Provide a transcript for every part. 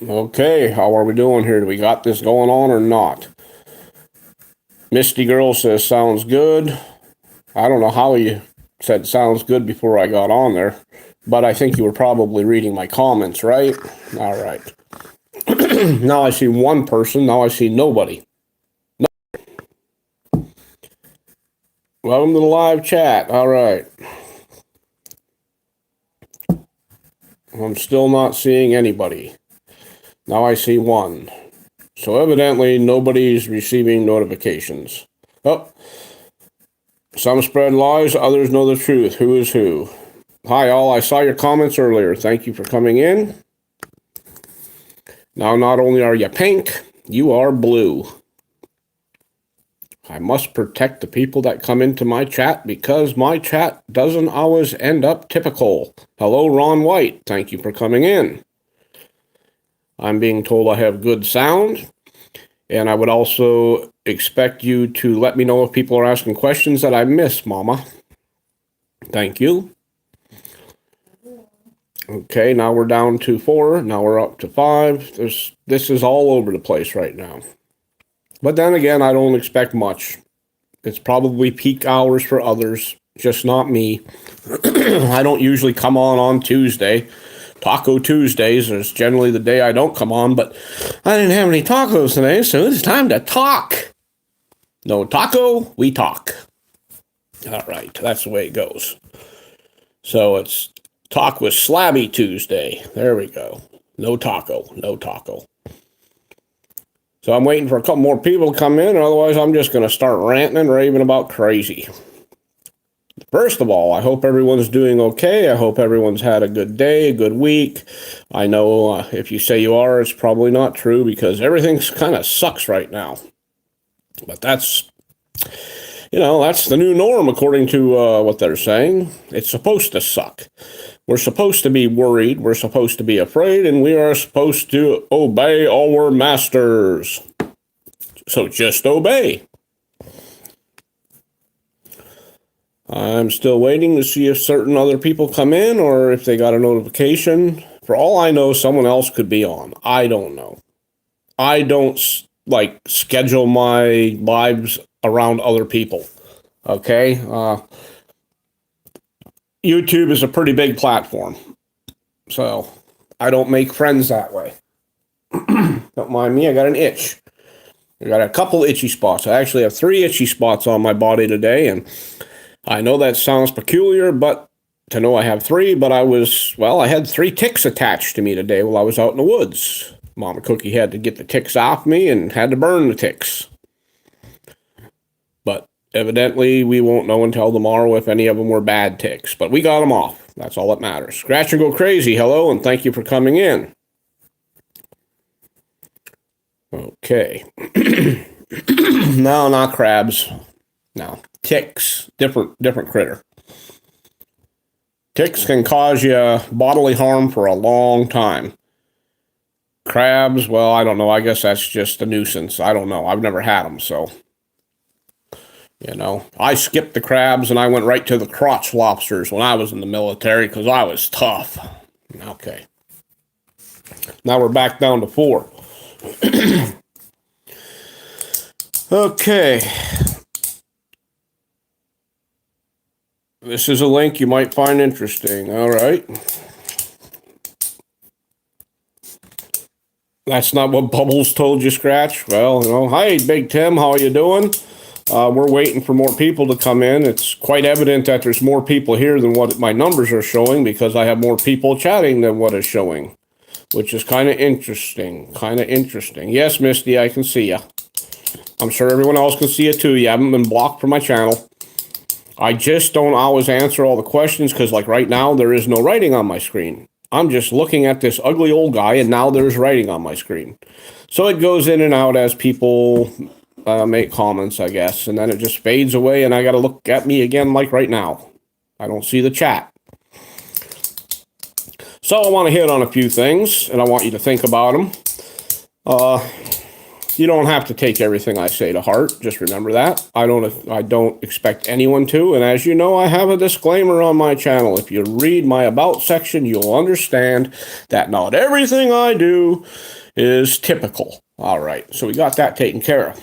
Okay, how are we doing here? Do we got this going on or not? Misty Girl says sounds good. I don't know how you said sounds good before I got on there, but I think you were probably reading my comments, right? All right. Now I see one person. Now I see nobody. Welcome to the live chat. All right. I'm still not seeing anybody. Now I see one. So evidently nobody's receiving notifications. Oh, some spread lies, others know the truth. Who is who? Hi, all. I saw your comments earlier. Thank you for coming in. Now, not only are you pink, you are blue. I must protect the people that come into my chat because my chat doesn't always end up typical. Hello, Ron White. Thank you for coming in. I'm being told I have good sound, and I would also expect you to let me know if people are asking questions that I miss, Mama. Thank you. Okay, now we're down to 4. Now we're up to 5. This is all over the place right now. But then again, I don't expect much. It's probably peak hours for others, just not me. I don't usually come on Tuesday. Taco Tuesdays is generally the day I don't come on, but I didn't have any tacos today, so it's time to talk. No taco, we talk. All right, that's the way it goes. So it's Talk with Slabby Tuesday. There we go. No taco, no taco. So I'm waiting for a couple more people to come in, otherwise I'm just going to start ranting and raving about crazy. First of all, I hope everyone's doing okay. I hope everyone's had a good day, a good week. I know if you say you are, it's probably not true because everything's kind of sucks right now. But that's the new norm according to what they're saying. It's supposed to suck. We're supposed to be worried, we're supposed to be afraid, and we are supposed to obey our masters. So just obey. I'm still waiting to see if certain other people come in or if they got a notification. For all I know, someone else could be on. I don't know. I don't schedule my lives around other people. Okay? YouTube is a pretty big platform. So I don't make friends that way. Don't mind me, I got an itch. I got a couple itchy spots. I actually have 3 itchy spots on my body today, and I know that sounds peculiar, but to know I have 3, but I had 3 ticks attached to me today while I was out in the woods. Mama Cookie had to get the ticks off me and had to burn the ticks. But evidently, we won't know until tomorrow if any of them were bad ticks, but we got them off. That's all that matters. Scratch and Go Crazy, hello, and thank you for coming in. Okay. No, not crabs. No, ticks. Different critter. Ticks can cause you bodily harm for a long time. Crabs, well, I don't know. I guess that's just a nuisance. I don't know. I've never had them, so. I skipped the crabs and I went right to the crotch lobsters when I was in the military because I was tough. Okay. Now we're back down to 4. Okay. This is a link you might find interesting. All right. That's not what Bubbles told you, Scratch. Well, hi, Big Tim. How are you doing? We're waiting for more people to come in. It's quite evident that there's more people here than what my numbers are showing because I have more people chatting than what is showing, which is kind of interesting. Yes, Misty, I can see you. I'm sure everyone else can see it too. You haven't been blocked from my channel. I just don't always answer all the questions because, like right now, there is no writing on my screen. I'm just looking at this ugly old guy, and now there's writing on my screen. So it goes in and out as people make comments, I guess, and then it just fades away, and I got to look at me again like right now. I don't see the chat. So I want to hit on a few things, and I want you to think about them. You don't have to take everything I say to heart. Just remember that. I don't expect anyone to. And as you know, I have a disclaimer on my channel. If you read my About section, you'll understand that not everything I do is typical. All right, so we got that taken care of.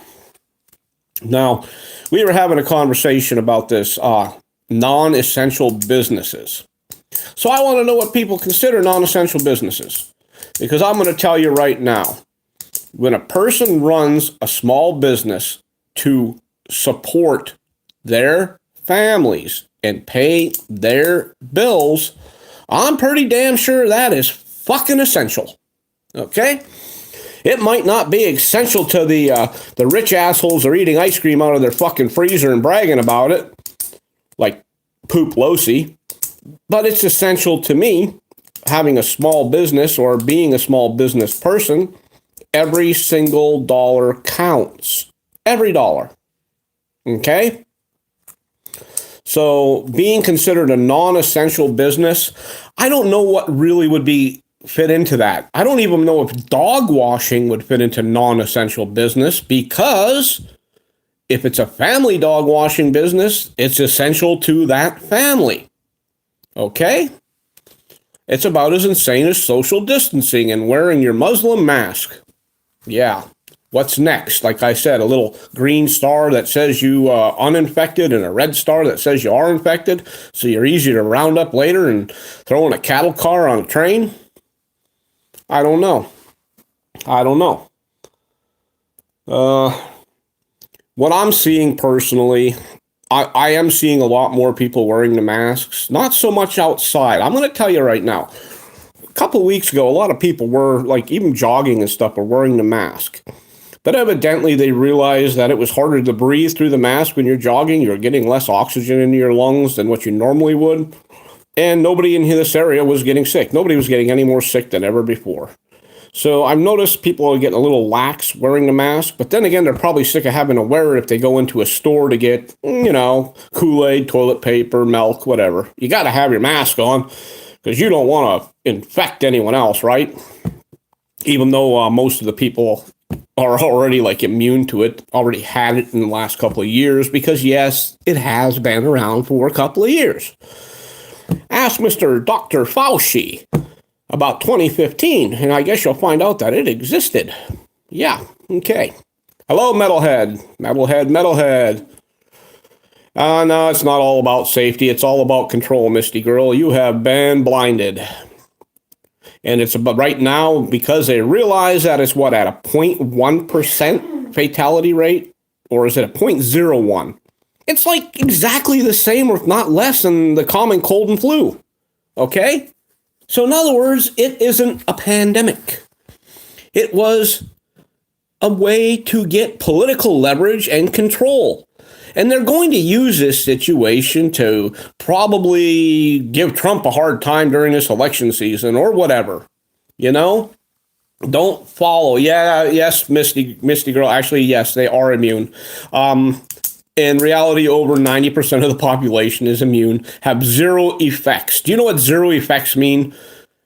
Now, we were having a conversation about this non-essential businesses. So I want to know what people consider non-essential businesses. Because I'm going to tell you right now, when a person runs a small business to support their families and pay their bills, I'm pretty damn sure that is fucking essential. Okay? It might not be essential to the rich assholes who are eating ice cream out of their fucking freezer and bragging about it, like Poop Losi, but it's essential to me, having a small business or being a small business person. Every single dollar counts. Every dollar. Okay? So being considered a non-essential business, I don't know what really would fit into that. I don't even know if dog washing would fit into non-essential business, because if it's a family dog washing business, it's essential to that family. Okay? It's about as insane as social distancing and wearing your Muslim mask. Yeah. What's next? Like I said, a little green star that says you uninfected and a red star that says you are infected, so you're easy to round up later and throw in a cattle car on a train? I don't know. What I'm seeing personally, I am seeing a lot more people wearing the masks. Not so much outside. I'm going to tell you right now. A couple of weeks ago, a lot of people were, like, even jogging and stuff, were wearing the mask. But evidently they realized that it was harder to breathe through the mask when you're jogging. You're getting less oxygen into your lungs than what you normally would. And nobody in this area was getting sick. Nobody was getting any more sick than ever before. So I've noticed people are getting a little lax wearing the mask, but then again, they're probably sick of having to wear it if they go into a store to get, Kool-Aid, toilet paper, milk, whatever. You got to have your mask on because you don't want to infect anyone else, right? Even though most of the people are already immune to it, already had it in the last couple of years, because yes, it has been around for a couple of years. Ask Mr. Dr. Fauci about 2015, and I guess you'll find out that it existed. Yeah, okay. Hello, metalhead. No, it's not all about safety. It's all about control, Misty Girl. You have been blinded. And it's about right now, because they realize that it's at a 0.1% fatality rate, or is it a 0.01? It's exactly the same, or if not less, than the common cold and flu. Okay? So in other words, it isn't a pandemic. It was a way to get political leverage and control. And they're going to use this situation to probably give Trump a hard time during this election season or whatever. Don't follow. Yeah, yes, Misty Girl. Actually, yes, they are immune. In reality, over 90% of the population is immune, have zero effects. Do you know what zero effects mean?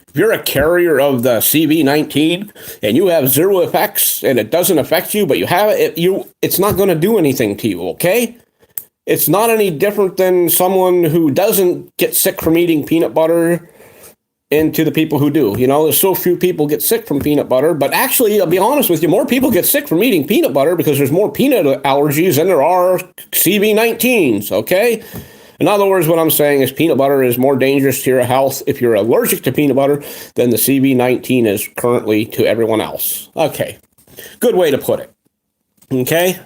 If you're a carrier of the CV-19 and you have zero effects and it doesn't affect you, but you have it, it's not going to do anything to you, okay? It's not any different than someone who doesn't get sick from eating peanut butter and to the people who do. There's so few people get sick from peanut butter, but actually, I'll be honest with you, more people get sick from eating peanut butter because there's more peanut allergies than there are CV-19s, okay? In other words, what I'm saying is peanut butter is more dangerous to your health if you're allergic to peanut butter than the CV-19 is currently to everyone else. Okay, good way to put it, okay?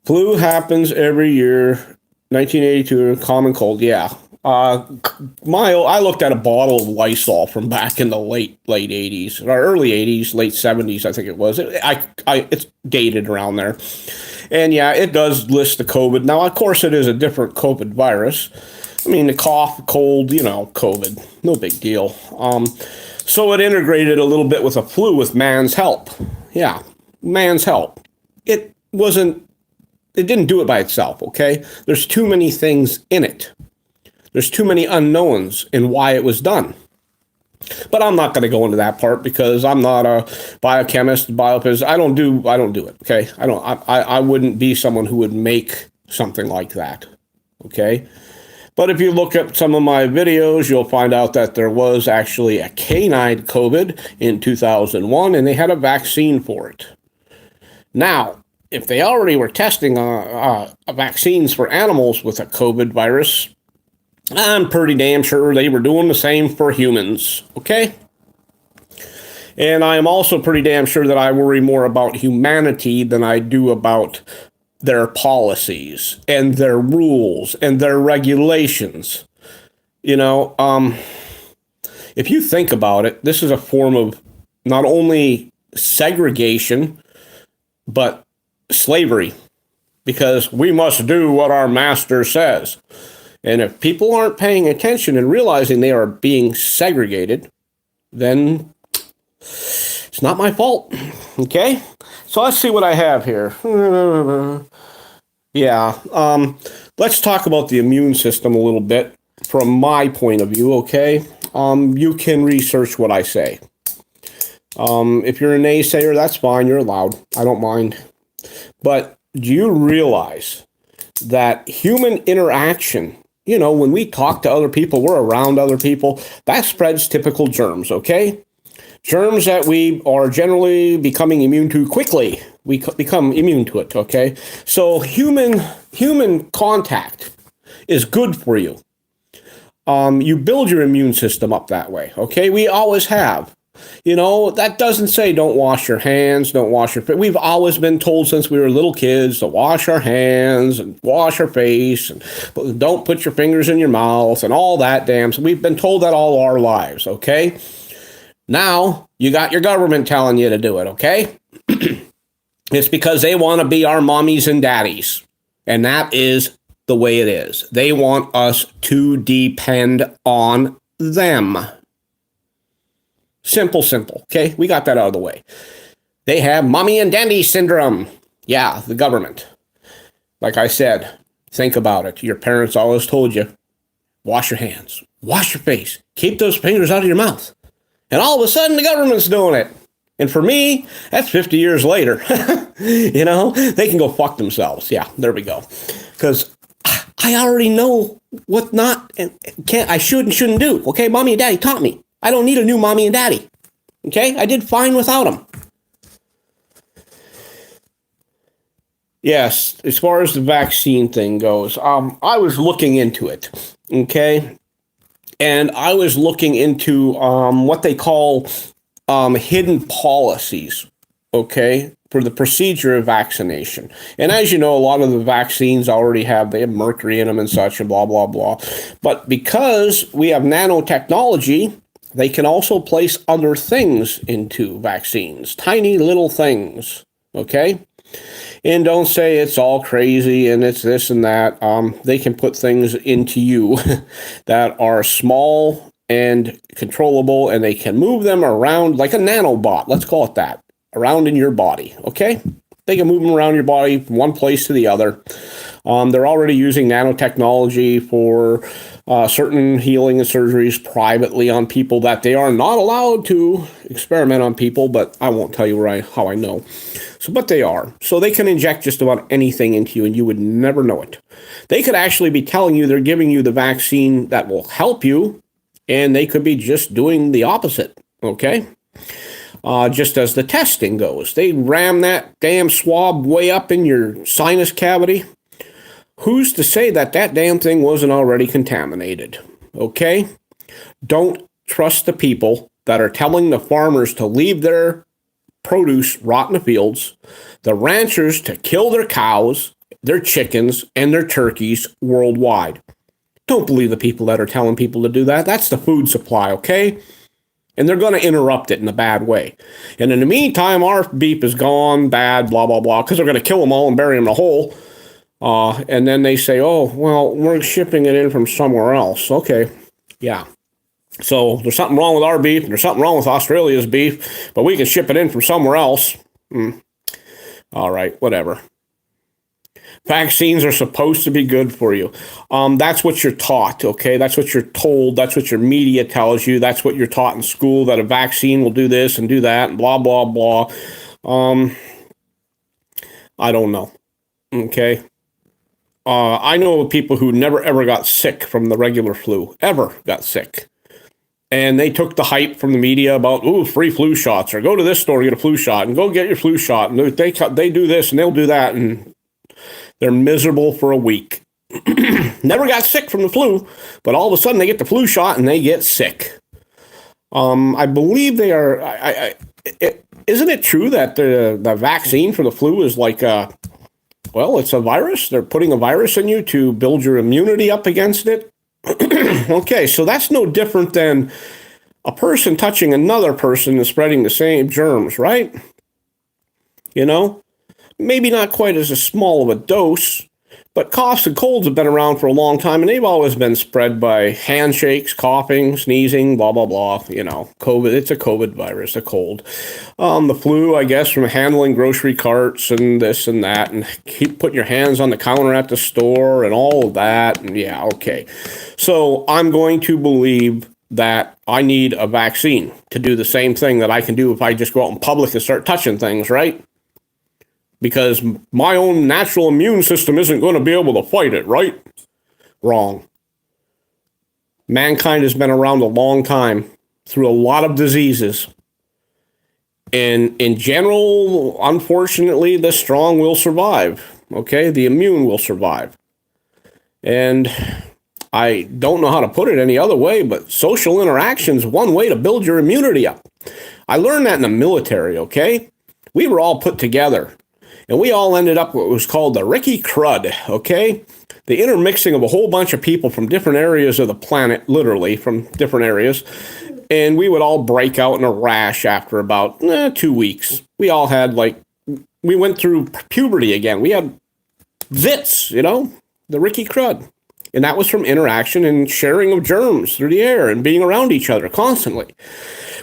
Flu happens every year, 1982, common cold, yeah. I looked at a bottle of Lysol from back in the late 80s, or early 80s, late 70s, I think it was. It's dated around there. And yeah, it does list the COVID. Now, of course, it is a different COVID virus. I mean, the cough, cold, COVID, no big deal. So it integrated a little bit with a flu with man's help. Yeah, man's help. It didn't do it by itself, okay? There's too many things in it. There's too many unknowns in why it was done. But I'm not going to go into that part because I'm not a biochemist, biophysicist. I don't do it. Okay. I wouldn't be someone who would make something like that. Okay. But if you look at some of my videos, you'll find out that there was actually a canine COVID in 2001 and they had a vaccine for it. Now, if they already were testing vaccines for animals with a COVID virus, I'm pretty damn sure they were doing the same for humans, okay? And I am also pretty damn sure that I worry more about humanity than I do about their policies and their rules and their regulations. You know, if you think about it, this is a form of not only segregation, but slavery, because we must do what our master says. And if people aren't paying attention and realizing they are being segregated, then it's not my fault. Okay? So let's see what I have here. Yeah. Let's talk about the immune system a little bit from my point of view, okay? You can research what I say. If you're a naysayer, that's fine. You're allowed. I don't mind. But do you realize that human interaction, you know, when we talk to other people, we're around other people, that spreads typical germs, okay? Germs that we are generally becoming immune to quickly. We become immune to it, okay? So human contact is good for you. You build your immune system up that way, okay? We always have. You know, that doesn't say don't wash your hands, don't wash your face. We've always been told since we were little kids to wash our hands and wash our face and don't put your fingers in your mouth and all that damn. So we've been told that all our lives, okay? Now, you got your government telling you to do it, okay? It's because they want to be our mommies and daddies. And that is the way it is. They want us to depend on them. Simple, okay? We got that out of the way. They have mommy and daddy syndrome. Yeah, the government. Like I said, think about it. Your parents always told you, wash your hands, wash your face, keep those fingers out of your mouth. And all of a sudden, the government's doing it. And for me, that's 50 years later. You know, they can go fuck themselves. Yeah, there we go. Because I already know what not and I should and shouldn't do. Okay, mommy and daddy taught me. I don't need a new mommy and daddy. Okay? I did fine without them. Yes, as far as the vaccine thing goes, I was looking into it. Okay? And I was looking into what they call hidden policies. Okay? For the procedure of vaccination. And as you know, a lot of the vaccines they have mercury in them and such and blah, blah, blah. But because we have nanotechnology, they can also place other things into vaccines, tiny little things, okay? And don't say it's all crazy and it's this and that. They can put things into you that are small and controllable, and they can move them around like a nanobot, let's call it that, around in your body, okay? They can move them around your body from one place to the other. They're already using nanotechnology for certain healing and surgeries privately on people that they are not allowed to experiment on people, but I won't tell you how I know. So, but they are. So they can inject just about anything into you and you would never know it. They could actually be telling you they're giving you the vaccine that will help you, and they could be just doing the opposite, okay? Just as the testing goes. They ram that damn swab way up in your sinus cavity. Who's to say that damn thing wasn't already contaminated? Okay? Don't trust the people that are telling the farmers to leave their produce rot in the fields, the ranchers to kill their cows, their chickens, and their turkeys worldwide. Don't believe the people that are telling people to do that. That's the food supply, okay? And they're going to interrupt it in a bad way. And in the meantime, our beef is gone bad, blah, blah, blah, because they're going to kill them all and bury them in a hole. And then they say, oh, well, we're shipping it in from somewhere else. Okay, yeah. So there's something wrong with our beef, and there's something wrong with Australia's beef, but we can ship it in from somewhere else. All right, whatever. Vaccines are supposed to be good for you. That's what you're taught, okay? That's what you're told. That's what your media tells you. That's what you're taught in school, that a vaccine will do this and do that and blah, blah, blah. I don't know, okay? I know of people who never, ever got sick from the regular flu, ever got sick. And they took the hype from the media about, ooh, free flu shots, or go to this store and get a flu shot, and go get your flu shot. And they do this and they'll do that, and they're miserable for a week. Never got sick from the flu, but all of a sudden they get the flu shot and they get sick. I believe they are. Isn't it true that the vaccine for the flu is like it's a virus? They're putting a virus in you to build your immunity up against it. Okay, so that's no different than a person touching another person and spreading the same germs, right? You know, maybe not quite as a small of a dose, but coughs and colds have been around for a long time, and they've always been spread by handshakes, coughing, sneezing, blah, blah, blah. You know, COVID, it's a COVID virus, a cold. The flu, I guess, from handling grocery carts and this and that, and keep putting your hands on the counter at the store and all of that. And yeah, okay. So I'm going to believe that I need a vaccine to do the same thing that I can do if I just go out in public and start touching things, right? Because my own natural immune system isn't going to be able to fight it, right? Wrong. Mankind has been around a long time through a lot of diseases. And in general, unfortunately, the strong will survive. Okay? The immune will survive. And I don't know how to put it any other way, but social interaction is one way to build your immunity up. I learned that in the military, okay? We were all put together. And we all ended up what was called the Ricky Crud, okay? The intermixing of a whole bunch of people from different areas of the planet, literally from different areas. And we would all break out in a rash after about 2 weeks. We all had we went through puberty again. We had zits, you know, the Ricky Crud. And that was from interaction and sharing of germs through the air and being around each other constantly.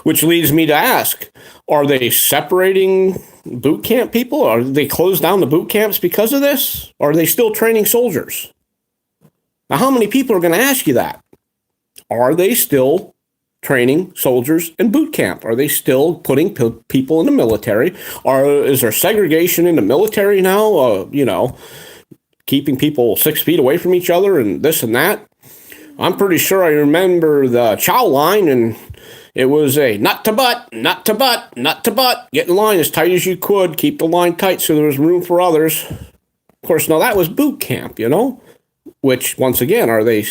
Which leads me to ask, are they separating boot camp people? Are they closed down the boot camps because of this? Or are they still training soldiers? Now, how many people are going to ask you that? Are they still training soldiers in boot camp? Are they still putting people in the military? Is there segregation in the military now? Keeping people 6 feet away from each other and this and that? I'm pretty sure I remember the chow line, and it was a nut to butt, nut to butt, nut to butt. Get in line as tight as you could. Keep the line tight so there was room for others. Of course, now that was boot camp, you know, which, once again, are they,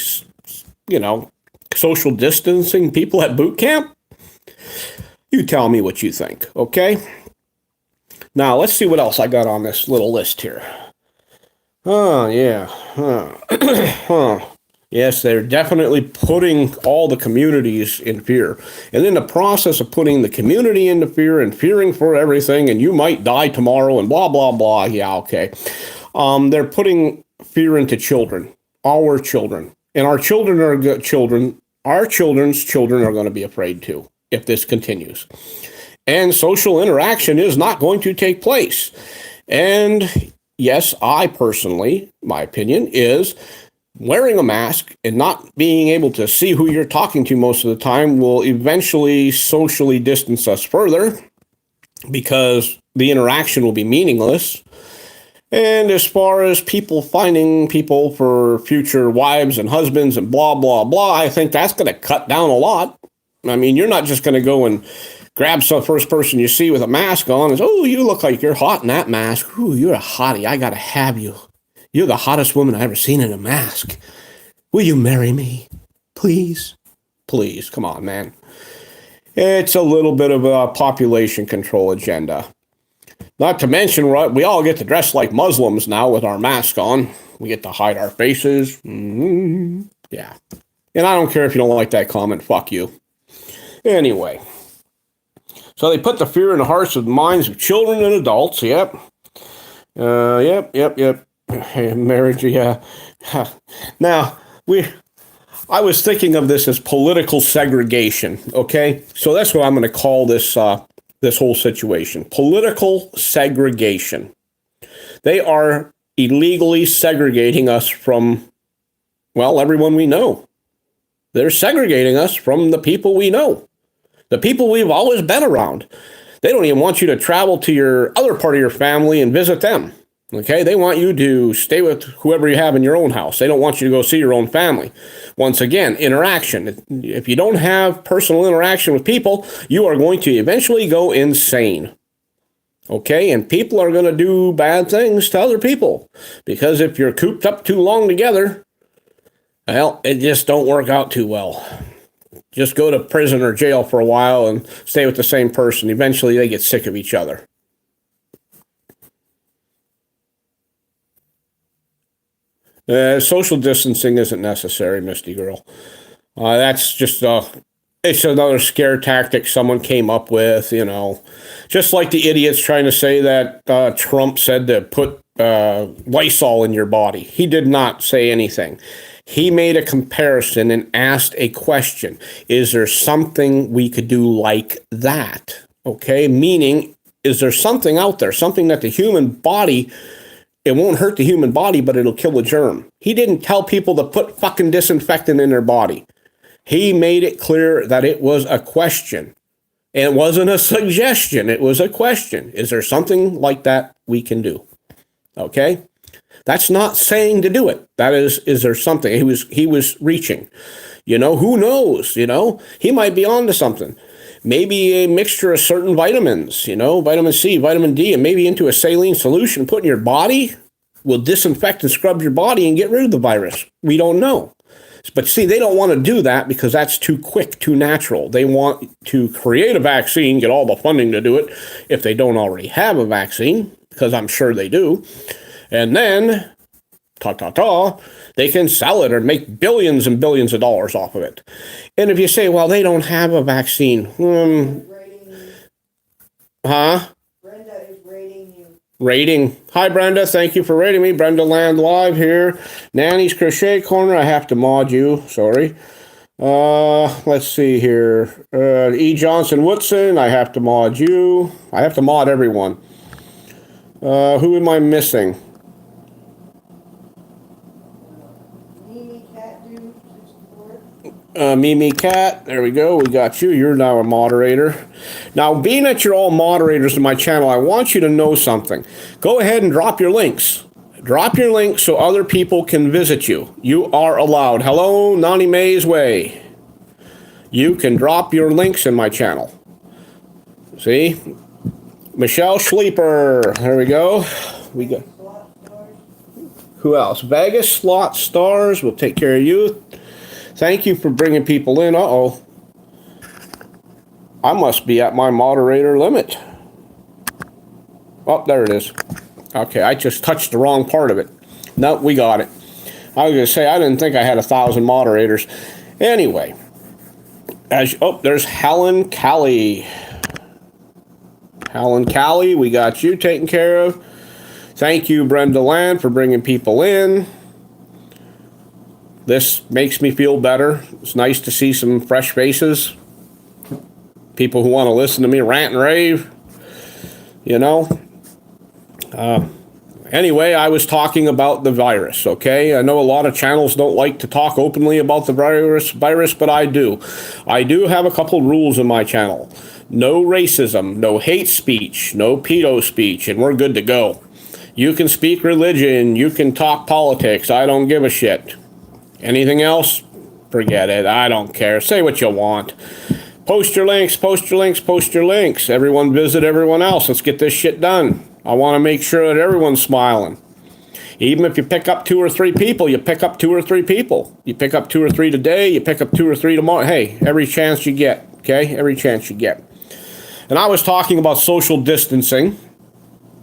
social distancing people at boot camp? You tell me what you think, okay? Now, let's see what else I got on this little list here. Oh, yeah. Yes, they're definitely putting all the communities in fear. And in the process of putting the community into fear and fearing for everything, and you might die tomorrow and blah, blah, blah. Yeah, okay. They're putting fear into children, our children. And our children are good children. Our children's children are going to be afraid too if this continues. And social interaction is not going to take place. And yes, I personally, my opinion is wearing a mask and not being able to see who you're talking to most of the time will eventually socially distance us further because the interaction will be meaningless. And as far as people finding people for future wives and husbands and blah, blah, blah, I think that's going to cut down a lot. I mean, you're not just going to go and grab some first person you see with a mask on and say, oh, you look like you're hot in that mask. Ooh, you're a hottie. I got to have you. You're the hottest woman I've ever seen in a mask. Will you marry me? Please? Please, come on, man. It's a little bit of a population control agenda. Not to mention, we all get to dress like Muslims now with our mask on. We get to hide our faces. Mm-hmm. Yeah. And I don't care if you don't like that comment. Fuck you. Anyway. So they put the fear in the hearts and minds of children and adults. Yep. Yep. Marriage, yeah. Now, I was thinking of this as political segregation, okay? So that's what I'm going to call this this whole situation. Political segregation. They are illegally segregating us from, well, everyone we know. They're segregating us from the people we know, the people we've always been around. They don't even want you to travel to your other part of your family and visit them. Okay, they want you to stay with whoever you have in your own house. They don't want you to go see your own family. Once again, interaction. If you don't have personal interaction with people, you are going to eventually go insane. Okay, and people are going to do bad things to other people. Because if you're cooped up too long together, well, it just don't work out too well. Just go to prison or jail for a while and stay with the same person. Eventually, they get sick of each other. Social distancing isn't necessary, Misty Girl. That's just it's another scare tactic someone came up with, you know. Just like the idiots trying to say that Trump said to put Lysol in your body. He did not say anything. He made a comparison and asked a question. Is there something we could do like that? Okay, meaning, is there something out there, something that the human body, it won't hurt the human body, but it'll kill a germ. He didn't tell people to put fucking disinfectant in their body. He made it clear that it was a question. It wasn't a suggestion. It was a question. Is there something like that we can do? Okay? That's not saying to do it. That is there something? He was reaching. You know, who knows? You know, he might be onto something. Maybe a mixture of certain vitamins, you know, vitamin C, vitamin D, and maybe into a saline solution put in your body will disinfect and scrub your body and get rid of the virus. We don't know. But see, they don't want to do that because that's too quick, too natural. They want to create a vaccine, get all the funding to do it if they don't already have a vaccine, because I'm sure they do. And then, they can sell it or make billions and billions of dollars off of it. And if you say, well, they don't have a vaccine, Brenda is rating you. Rating. Hi, Brenda. Thank you for rating me. Brenda Land Live here. Nanny's Crochet Corner. I have to mod you. Sorry. Let's see here. E. Johnson Woodson. I have to mod you. I have to mod everyone. Who am I missing? Mimi Cat, there we go. We got you. You're now a moderator. Now, being that you're all moderators in my channel, I want you to know something. Go ahead and drop your links. Drop your links so other people can visit you. You are allowed. Hello, Nani Mae's Way. You can drop your links in my channel. See? Michelle Sleeper. There we go. We got. Who else? Vegas Slot Stars. We'll take care of you. Thank you for bringing people in. Uh-oh. I must be at my moderator limit. Oh, there it is. Okay, I just touched the wrong part of it. No, we got it. I was going to say, I didn't think I had 1,000 moderators. Anyway. There's Helen Callie. Helen Callie, we got you taken care of. Thank you, Brenda Land, for bringing people in. This makes me feel better. It's nice to see some fresh faces. People who want to listen to me rant and rave. You know. Anyway, I was talking about the virus, okay? I know a lot of channels don't like to talk openly about the virus, but I do. I do have a couple rules in my channel. No racism, no hate speech, no pedo speech, and we're good to go. You can speak religion, you can talk politics, I don't give a shit. Anything else? Forget it. I don't care. Say what you want. Post your links, post your links, post your links. Everyone visit everyone else. Let's get this shit done. I want to make sure that everyone's smiling. Even if you pick up 2 or 3 people, you pick up 2 or 3 people. You pick up 2 or 3 today, you pick up 2 or 3 tomorrow. Hey, every chance you get, okay? Every chance you get. And I was talking about social distancing.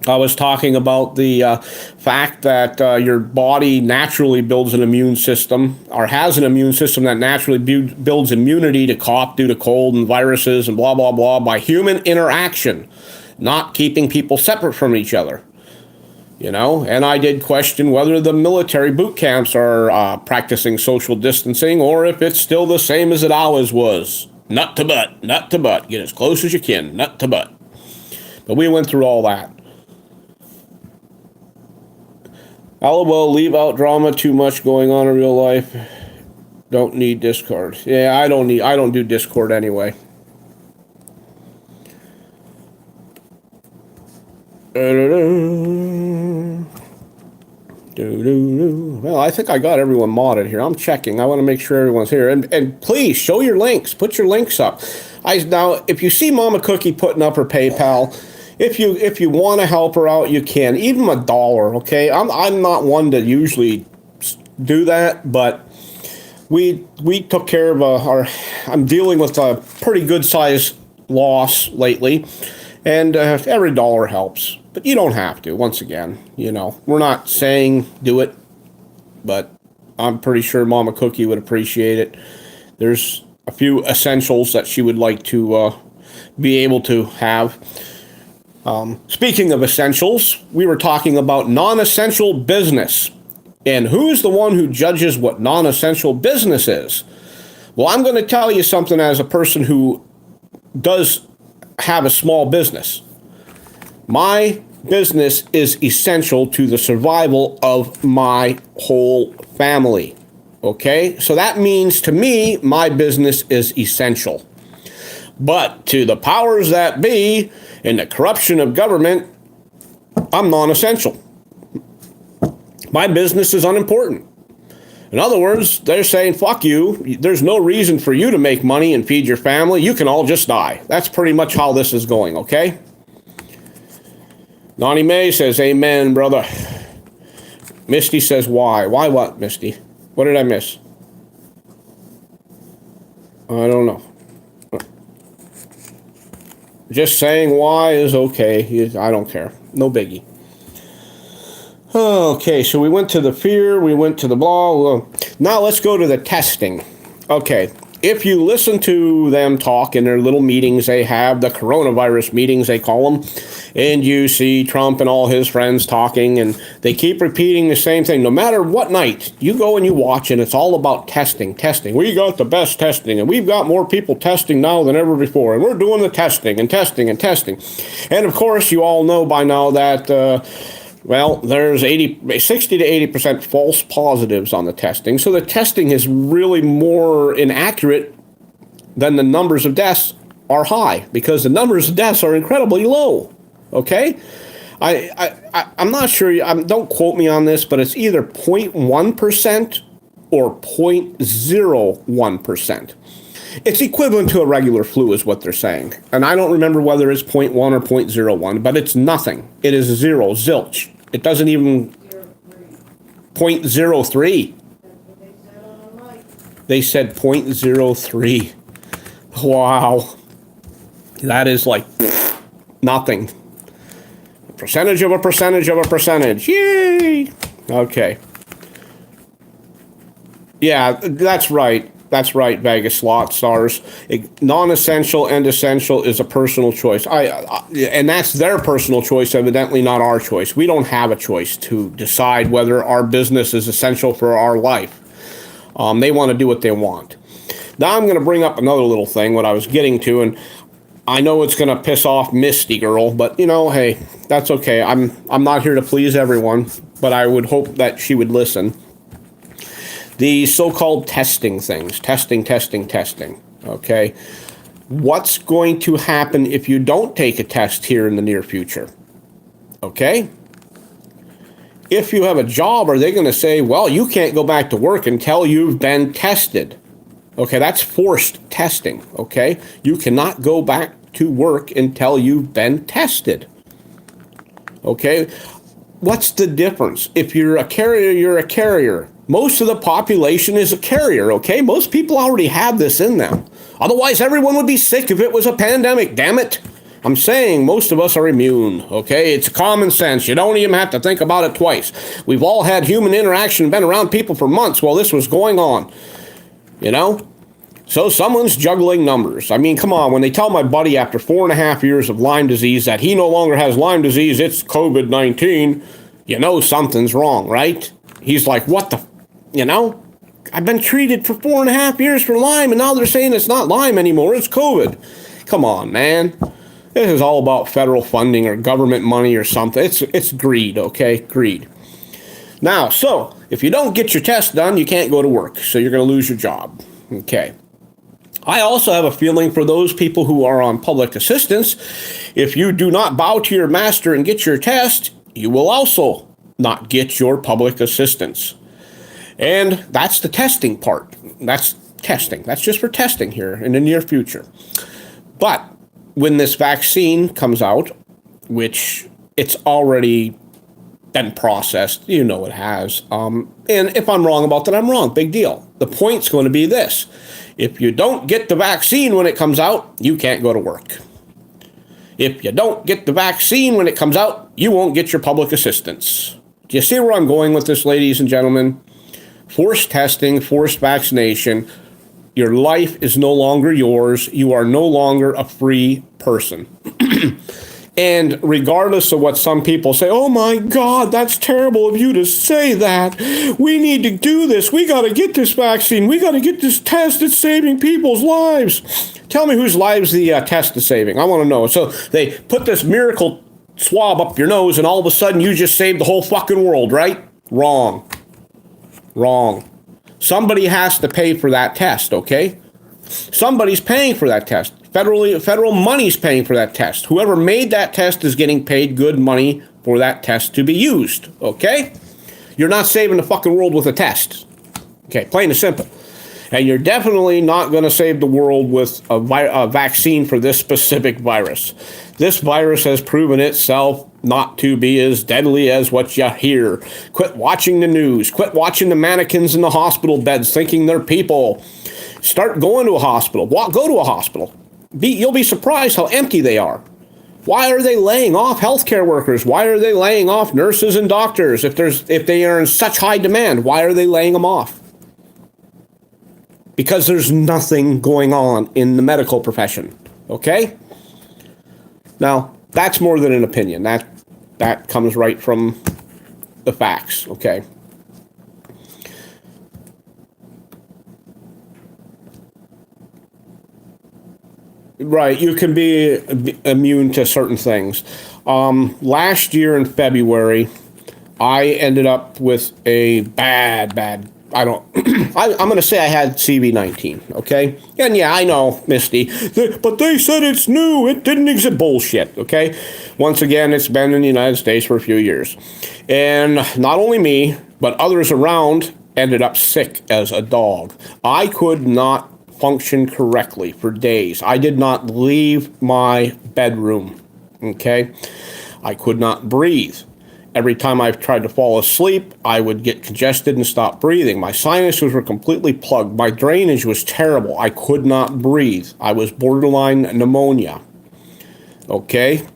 I was talking about the fact that your body naturally builds an immune system, or has an immune system that naturally builds immunity to cough due to cold and viruses and blah, blah, blah, by human interaction, not keeping people separate from each other. You know, and I did question whether the military boot camps are practicing social distancing, or if it's still the same as it always was. Nut to butt, nut to butt. Get as close as you can, nut to butt. But we went through all that. LOL, leave out drama, too much going on in real life. Don't need Discord. Yeah, I don't do Discord anyway. Well, I think I got everyone modded here. I'm checking. I want to make sure everyone's here. And please show your links. Put your links up. Now, if you see Mama Cookie putting up her PayPal, if you want to help her out, you can. Even $1, okay? I'm not one to usually do that, but we took care of I'm dealing with a pretty good size loss lately, and every dollar helps. But you don't have to. Once again, we're not saying do it, but I'm pretty sure Mama Cookie would appreciate it. There's a few essentials that she would like to be able to have. Speaking of essentials, we were talking about non-essential business. And who's the one who judges what non-essential business is? Well, I'm going to tell you something as a person who does have a small business. My business is essential to the survival of my whole family. Okay? So that means to me, my business is essential. But to the powers that be and the corruption of government, I'm non-essential. My business is unimportant. In other words, they're saying, fuck you. There's no reason for you to make money and feed your family. You can all just die. That's pretty much how this is going, okay? Nani May says, amen, brother. Misty says, why? Why what, Misty? What did I miss? I don't know. Just saying why is okay. I don't care. No biggie. Okay, so we went to the fear, we went to the blah. Now let's go to the testing. Okay, if you listen to them talk in their little meetings they have, the coronavirus meetings they call them, and you see Trump and all his friends talking, and they keep repeating the same thing. No matter what night, you go and you watch, and it's all about testing. We got the best testing, and we've got more people testing now than ever before, and we're doing the testing and testing and testing. And of course, you all know by now that... there's 60 to 80% false positives on the testing. So the testing is really more inaccurate than the numbers of deaths are high, because the numbers of deaths are incredibly low. Okay? I'm not sure, don't quote me on this, but it's either 0.1% or 0.01%. It's equivalent to a regular flu is what they're saying. And I don't remember whether it's 0.1 or 0.01, but it's nothing. It is zero, zilch. It doesn't even 0.03. They said 0.03. Wow. That is like nothing. A percentage of a percentage of a percentage. Yay! Okay. Yeah, that's right. That's right, Vegas Slot Stars. Non-essential and essential is a personal choice. And that's their personal choice, evidently not our choice. We don't have a choice to decide whether our business is essential for our life. They want to do what they want. Now I'm going to bring up another little thing, what I was getting to, and I know it's going to piss off Misty Girl, but, hey, that's okay. I'm not here to please everyone, but I would hope that she would listen. The so-called testing things. Testing. Okay? What's going to happen if you don't take a test here in the near future? Okay? If you have a job, are they going to say, well, you can't go back to work until you've been tested? Okay, that's forced testing, okay? You cannot go back to work until you've been tested. Okay? What's the difference? If you're a carrier, you're a carrier. Most of the population is a carrier, okay? Most people already have this in them. Otherwise, everyone would be sick if it was a pandemic, damn it. I'm saying most of us are immune, okay? It's common sense. You don't even have to think about it twice. We've all had human interaction, been around people for months while this was going on, So someone's juggling numbers. I mean, come on. When they tell my buddy after 4.5 years of Lyme disease that he no longer has Lyme disease, it's COVID-19, something's wrong, right? He's like, what the... I've been treated for 4.5 years for Lyme, and now they're saying it's not Lyme anymore, it's COVID. Come on, man. This is all about federal funding or government money or something. It's greed, okay? Greed. Now, so if you don't get your test done, you can't go to work. So you're going to lose your job. Okay. I also have a feeling for those people who are on public assistance. If you do not bow to your master and get your test, you will also not get your public assistance. And that's the testing part. That's testing. That's just for testing here in the near future. But when this vaccine comes out, which it's already been processed, you know it has. And if I'm wrong about that, I'm wrong. Big deal. The point's going to be this. If you don't get the vaccine when it comes out, you can't go to work. If you don't get the vaccine when it comes out, you won't get your public assistance. Do you see where I'm going with this, ladies and gentlemen? Forced testing, forced vaccination. Your life is no longer yours. You are no longer a free person. And regardless of what some people say, oh my God, that's terrible of you to say that. We need to do this. We got to get this vaccine. We got to get this test. It's saving people's lives. Tell me whose lives the test is saving. I want to know. So they put this miracle swab up your nose and all of a sudden you just saved the whole fucking world, right? Wrong. Wrong. Somebody has to pay for that test, okay? Somebody's paying for that test. Federal money's paying for that test. Whoever made that test is getting paid good money for that test to be used, okay? You're not saving the fucking world with a test. Okay, plain and simple. And you're definitely not going to save the world with a vaccine for this specific virus. This virus has proven itself not to be as deadly as what you hear. Quit watching the news. Quit watching the mannequins in the hospital beds thinking they're people. Start going to a hospital. Go to a hospital. You'll be surprised how empty they are. Why are they laying off healthcare workers? Why are they laying off nurses and doctors? If they are in such high demand, why are they laying them off? Because there's nothing going on in the medical profession. Okay? Now, that's more than an opinion. That comes right from the facts. Okay? Right, you can be immune to certain things. Last year in February, I ended up with a bad, I'm going to say I had CV-19, okay? And yeah, I know, Misty, but they said it's new, it didn't exist. Bullshit, okay? Once again, it's been in the United States for a few years. And not only me, but others around ended up sick as a dog. I could not function correctly for days. I did not leave my bedroom, okay? I could not breathe. Every time I tried to fall asleep, I would get congested and stop breathing. My sinuses were completely plugged. My drainage was terrible. I could not breathe. I was borderline pneumonia, okay?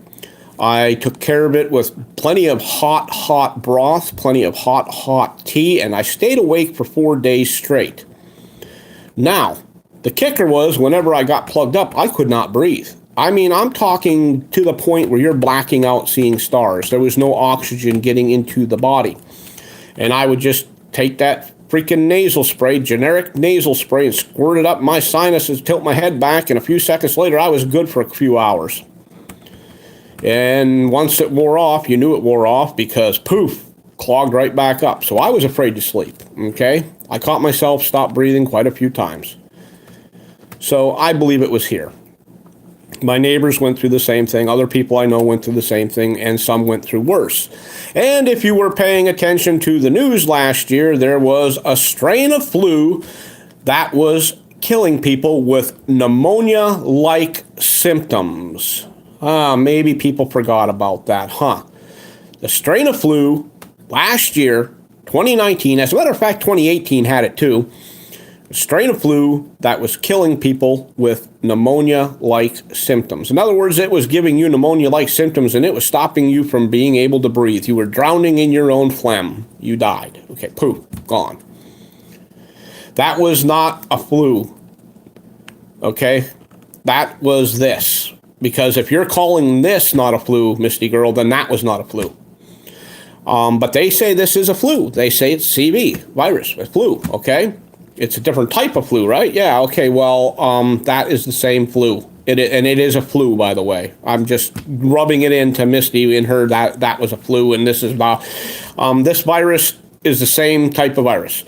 I took care of it with plenty of hot broth, plenty of hot tea, and I stayed awake for 4 days straight. Now, the kicker was, whenever I got plugged up, I could not breathe. I mean, I'm talking to the point where you're blacking out seeing stars. There was no oxygen getting into the body. And I would just take that freaking nasal spray, generic nasal spray, and squirt it up my sinuses, tilt my head back, and a few seconds later, I was good for a few hours. And once it wore off, you knew it wore off because, poof, clogged right back up. So I was afraid to sleep, okay? I caught myself stop breathing quite a few times. So I believe it was here. My neighbors went through the same thing. Other people I know went through the same thing, and some went through worse. And if you were paying attention to the news last year, there was a strain of flu that was killing people with pneumonia-like symptoms. Maybe people forgot about that, huh? The strain of flu last year, 2019, as a matter of fact, 2018 had it too. A strain of flu that was killing people with pneumonia-like symptoms. In other words, it was giving you pneumonia-like symptoms and it was stopping you from being able to breathe. You were drowning in your own phlegm. You died. Okay, poof, gone. That was not a flu. Okay? That was this. Because if you're calling this not a flu, Misty Girl, then that was not a flu. But they say this is a flu. They say it's CV, virus, a flu, okay? It's a different type of flu, right? Yeah, okay, well, that is the same flu. And it is a flu, by the way. I'm just rubbing it into Misty and her that was a flu, and this is not. This virus is the same type of virus.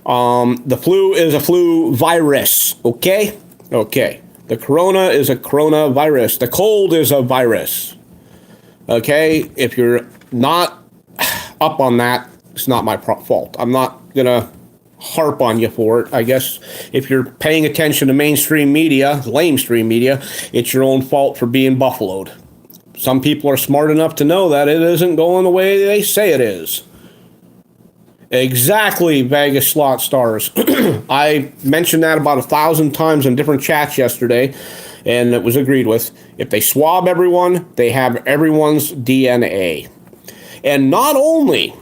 The flu is a flu virus, okay? Okay. The corona is a coronavirus. The cold is a virus, okay? If you're not up on that, it's not my fault. I'm not going to harp on you for it. I guess if you're paying attention to mainstream media, lamestream media, it's your own fault for being buffaloed. Some people are smart enough to know that it isn't going the way they say it is. Exactly, Vegas slot stars. I mentioned that about 1,000 times in different chats yesterday, and it was agreed with. If they swab everyone, they have everyone's DNA. And not only,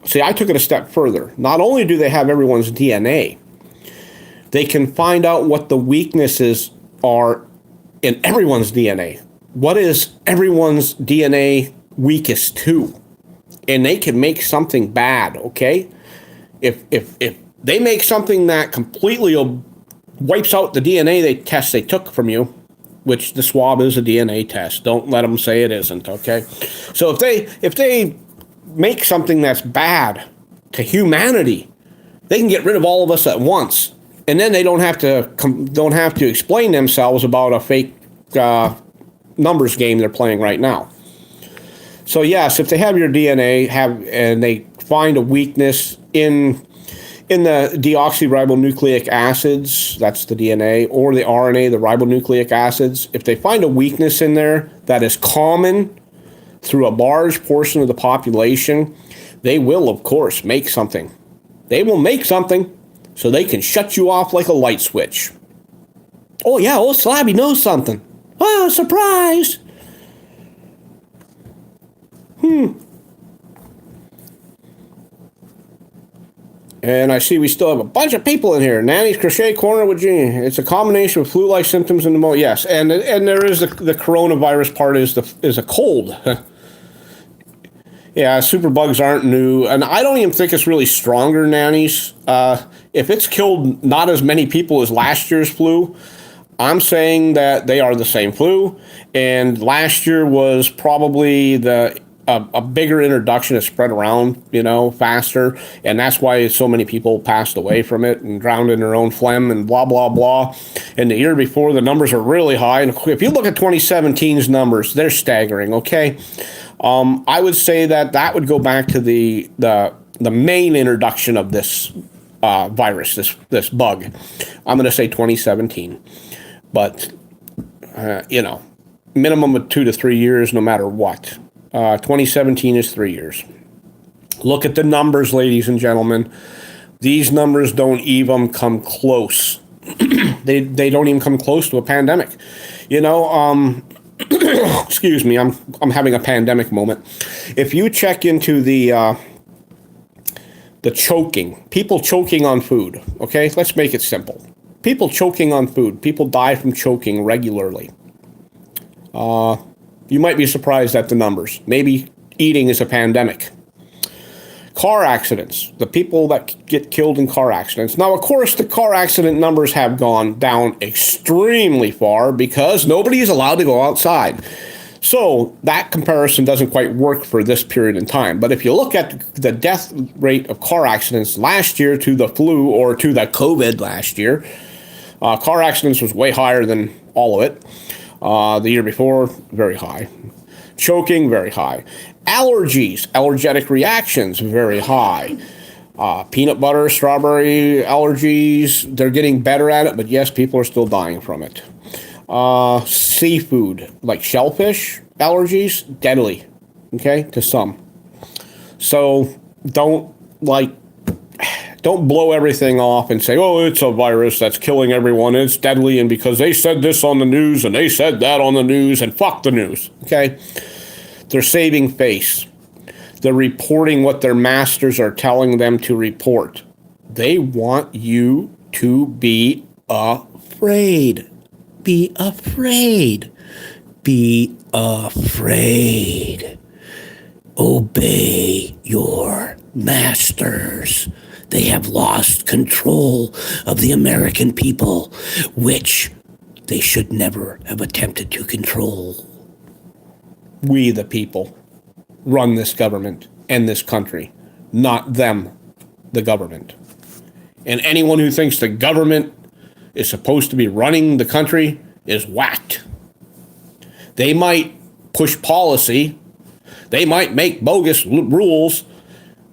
see, I took it a step further. Not only do they have everyone's DNA, they can find out what the weaknesses are in everyone's DNA. What is everyone's DNA weakest to? And they can make something bad, okay? If they make something that completely wipes out the DNA test they took from you, which the swab is a DNA test. Don't let them say it isn't, okay? So if they make something that's bad to humanity, they can get rid of all of us at once, and then they don't have to explain themselves about a fake numbers game they're playing right now. So yes, if they have your DNA and they find a weakness in the deoxyribonucleic acids, that's the DNA, or the RNA, the ribonucleic acids, if they find a weakness in there that is common through a large portion of the population, they will, of course, make something. They will make something so they can shut you off like a light switch. Oh yeah, old Slabby knows something. Oh, surprise! And I see we still have a bunch of people in here. Nanny's Crochet Corner with Gene. It's a combination of flu-like symptoms and pneumonia. Yes, and there is the coronavirus part is a cold. Yeah, superbugs aren't new, and I don't even think it's really stronger, Nannies. If it's killed not as many people as last year's flu, I'm saying that they are the same flu, and last year was probably a bigger introduction. It spread around, faster, and that's why so many people passed away from it and drowned in their own phlegm and blah, blah, blah. And the year before, the numbers are really high, and if you look at 2017's numbers, they're staggering, okay? I would say that would go back to the main introduction of this virus, this bug. I'm going to say 2017. But, minimum of 2 to 3 years no matter what. 2017 is 3 years. Look at the numbers, ladies and gentlemen. These numbers don't even come close. They don't even come close to a pandemic. Excuse me, I'm having a pandemic moment. If you check into the choking, people choking on food, okay? Let's make it simple. People choking on food. People die from choking regularly. You might be surprised at the numbers. Maybe eating is a pandemic. Car accidents. The people that get killed in car accidents. Now, of course, the car accident numbers have gone down extremely far because nobody is allowed to go outside. So that comparison doesn't quite work for this period in time. But if you look at the death rate of car accidents last year to the flu or to the COVID last year, car accidents was way higher than all of it. The year before, very high. Choking, very high. Allergies, allergic reactions, very high. Peanut butter, strawberry allergies, they're getting better at it, but yes, people are still dying from it. Seafood, like shellfish allergies, deadly, okay, to some. So don't blow everything off and say, oh, it's a virus that's killing everyone, it's deadly, and because they said this on the news and they said that on the news, and fuck the news, okay? They're saving face. They're reporting what their masters are telling them to report. They want you to be afraid. Be afraid. Be afraid. Obey your masters. They have lost control of the American people, which they should never have attempted to control. We, the people, run this government and this country, not them. the government. And anyone who thinks the government is supposed to be running the country is whacked. They might push policy, they might make bogus rules,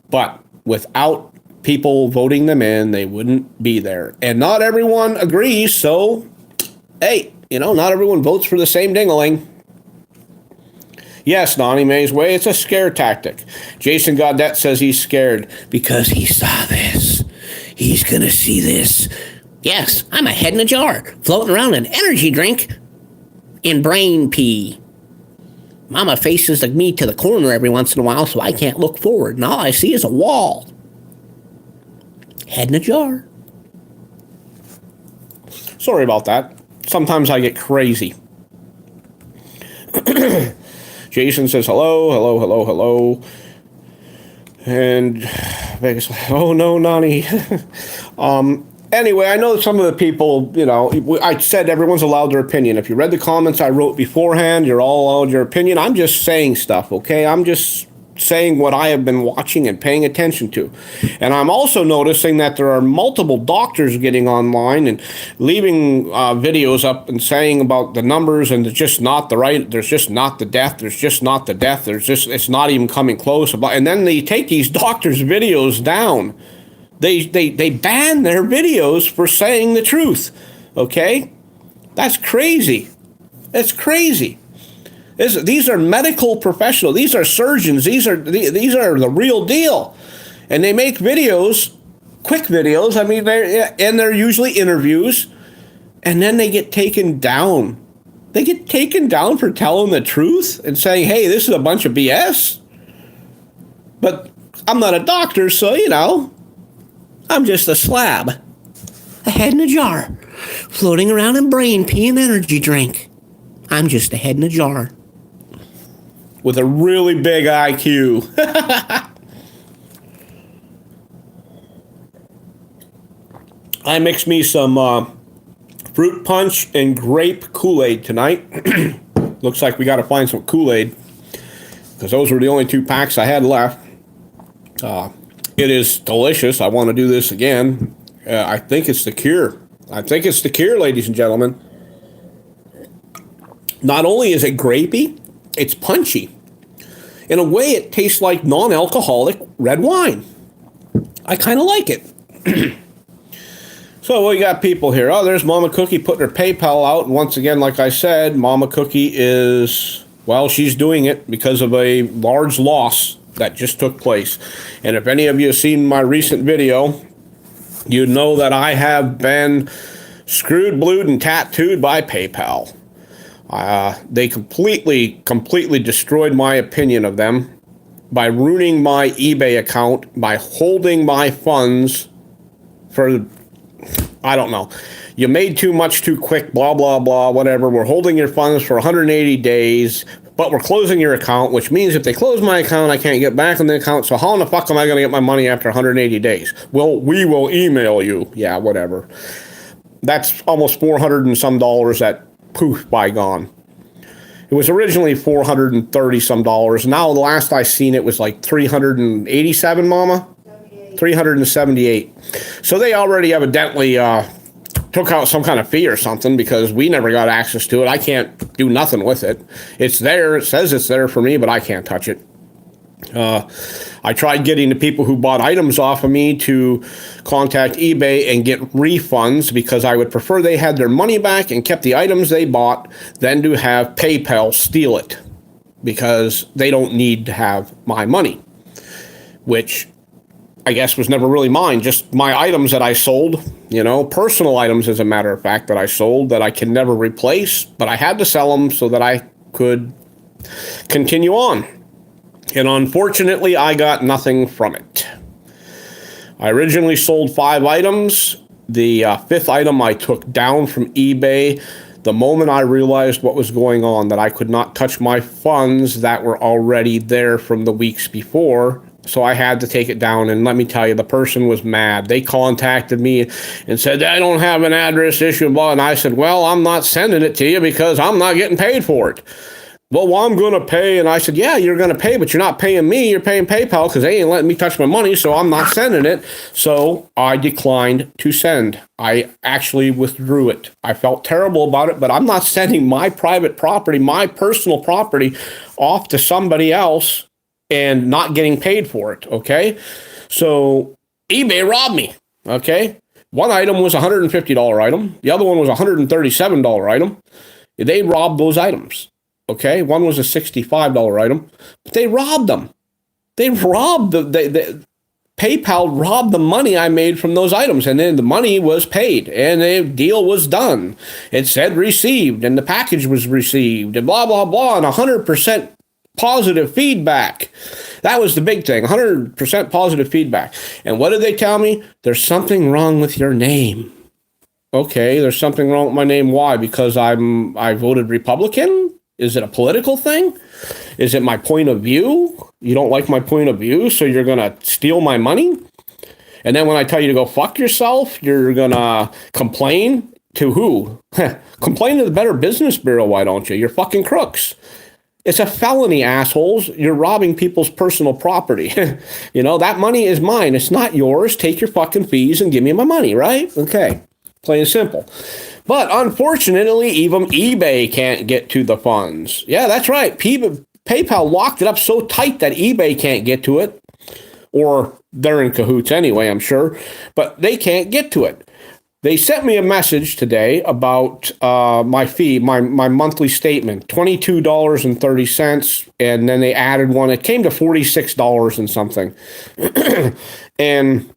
but without people voting them in, they wouldn't be there. And not everyone agrees, so, hey, not everyone votes for the same ding-a-ling. Yes, Nani Mae's way, it's a scare tactic. Jason Gaudette says he's scared because he saw this. He's gonna see this. Yes, I'm a head in a jar, floating around an energy drink in brain pee. Mama faces me to the corner every once in a while, so I can't look forward, and all I see is a wall. Head in a jar. Sorry about that. Sometimes I get crazy. Jason says hello, hello, hello, hello. And Vegas, oh no, Nani. Anyway, I know some of the people, I said everyone's allowed their opinion. If you read the comments I wrote beforehand, you're all allowed your opinion. I'm just saying stuff, okay? I'm just saying what I have been watching and paying attention to. And I'm also noticing that there are multiple doctors getting online and leaving videos up and saying about the numbers, and it's just not the right, there's just not the death, there's just not the death, it's not even coming close. And then they take these doctors' videos down. They ban their videos for saying the truth, okay? That's crazy. It's crazy. These are medical professionals. These are surgeons. These are the real deal. And they make videos, quick videos. I mean, they're usually interviews. And then they get taken down. They get taken down for telling the truth and saying, hey, this is a bunch of BS. But I'm not a doctor, so, I'm just a slab. A head in a jar, floating around in brain pee and energy drink. I'm just a head in a jar. With a really big IQ. I mixed me some fruit punch and grape Kool-Aid tonight. Looks like we got to find some Kool-Aid, because those were the only 2 packs I had left. It is delicious. I want to do this again. I think it's the cure. Ladies and gentlemen. Not only is it grapey, it's punchy. In a way, it tastes like non-alcoholic red wine. I kind of like it. So we got people here. Oh, there's Mama Cookie putting her PayPal out. And once again, like I said, Mama Cookie she's doing it because of a large loss that just took place. And if any of you have seen my recent video, you know that I have been screwed, blued, and tattooed by PayPal. They completely destroyed my opinion of them by ruining my eBay account, by holding my funds for, I don't know. You made too much too quick, blah, blah, blah, whatever. We're holding your funds for 180 days, but we're closing your account, which means if they close my account, I can't get back on the account. So how in the fuck am I going to get my money after 180 days? Well, we will email you. Yeah, whatever. That's almost $400 and some that poof by gone. It was originally $430 some. Now the last I seen it was like 387, Mama? 378. So they already evidently took out some kind of fee or something, because we never got access to it. I can't do nothing with it. It's there. It says it's there for me, but I can't touch it. I tried getting the people who bought items off of me to contact eBay and get refunds, because I would prefer they had their money back and kept the items they bought than to have PayPal steal it, because they don't need to have my money, which I guess was never really mine, just my items that I sold, personal items, as a matter of fact, that I sold that I can never replace, but I had to sell them so that I could continue on. And unfortunately, I got nothing from it. I originally sold 5 items. The 5th item I took down from eBay the moment I realized what was going on, that I could not touch my funds that were already there from the weeks before. So I had to take it down, and let me tell you, the person was mad. They contacted me and said, I don't have an address issue, and I said, well, I'm not sending it to you because I'm not getting paid for it. Well, I'm going to pay. And I said, yeah, you're going to pay, but you're not paying me. You're paying PayPal because they ain't letting me touch my money, so I'm not sending it. So I declined to send. I actually withdrew it. I felt terrible about it, but I'm not sending my private property, my personal property, off to somebody else and not getting paid for it, okay? So eBay robbed me, okay? One item was a $150 item. The other one was a $137 item. They robbed those items. Okay, one was a $65 item, but they robbed them. They robbed the PayPal robbed the money I made from those items, and then the money was paid, and the deal was done. It said received, and the package was received, and blah, blah, blah, and 100% positive feedback. That was the big thing, 100% positive feedback. And what did they tell me? There's something wrong with your name. Okay, there's something wrong with my name. Why? Because I voted Republican? Is it a political thing? Is it my point of view? You don't like my point of view, so you're going to steal my money? And then when I tell you to go fuck yourself, you're going to complain to who? Complain to the Better Business Bureau, why don't you? You're fucking crooks. It's a felony, assholes. You're robbing people's personal property. You know, that money is mine. It's not yours. Take your fucking fees and give me my money, right? Okay. Plain and simple. But unfortunately, even eBay can't get to the funds. Yeah, that's right. PayPal locked it up so tight that eBay can't get to it. Or they're in cahoots anyway, I'm sure. But they can't get to it. They sent me a message today about my fee, my monthly statement, $22.30. And then they added one. It came to $46 and something. And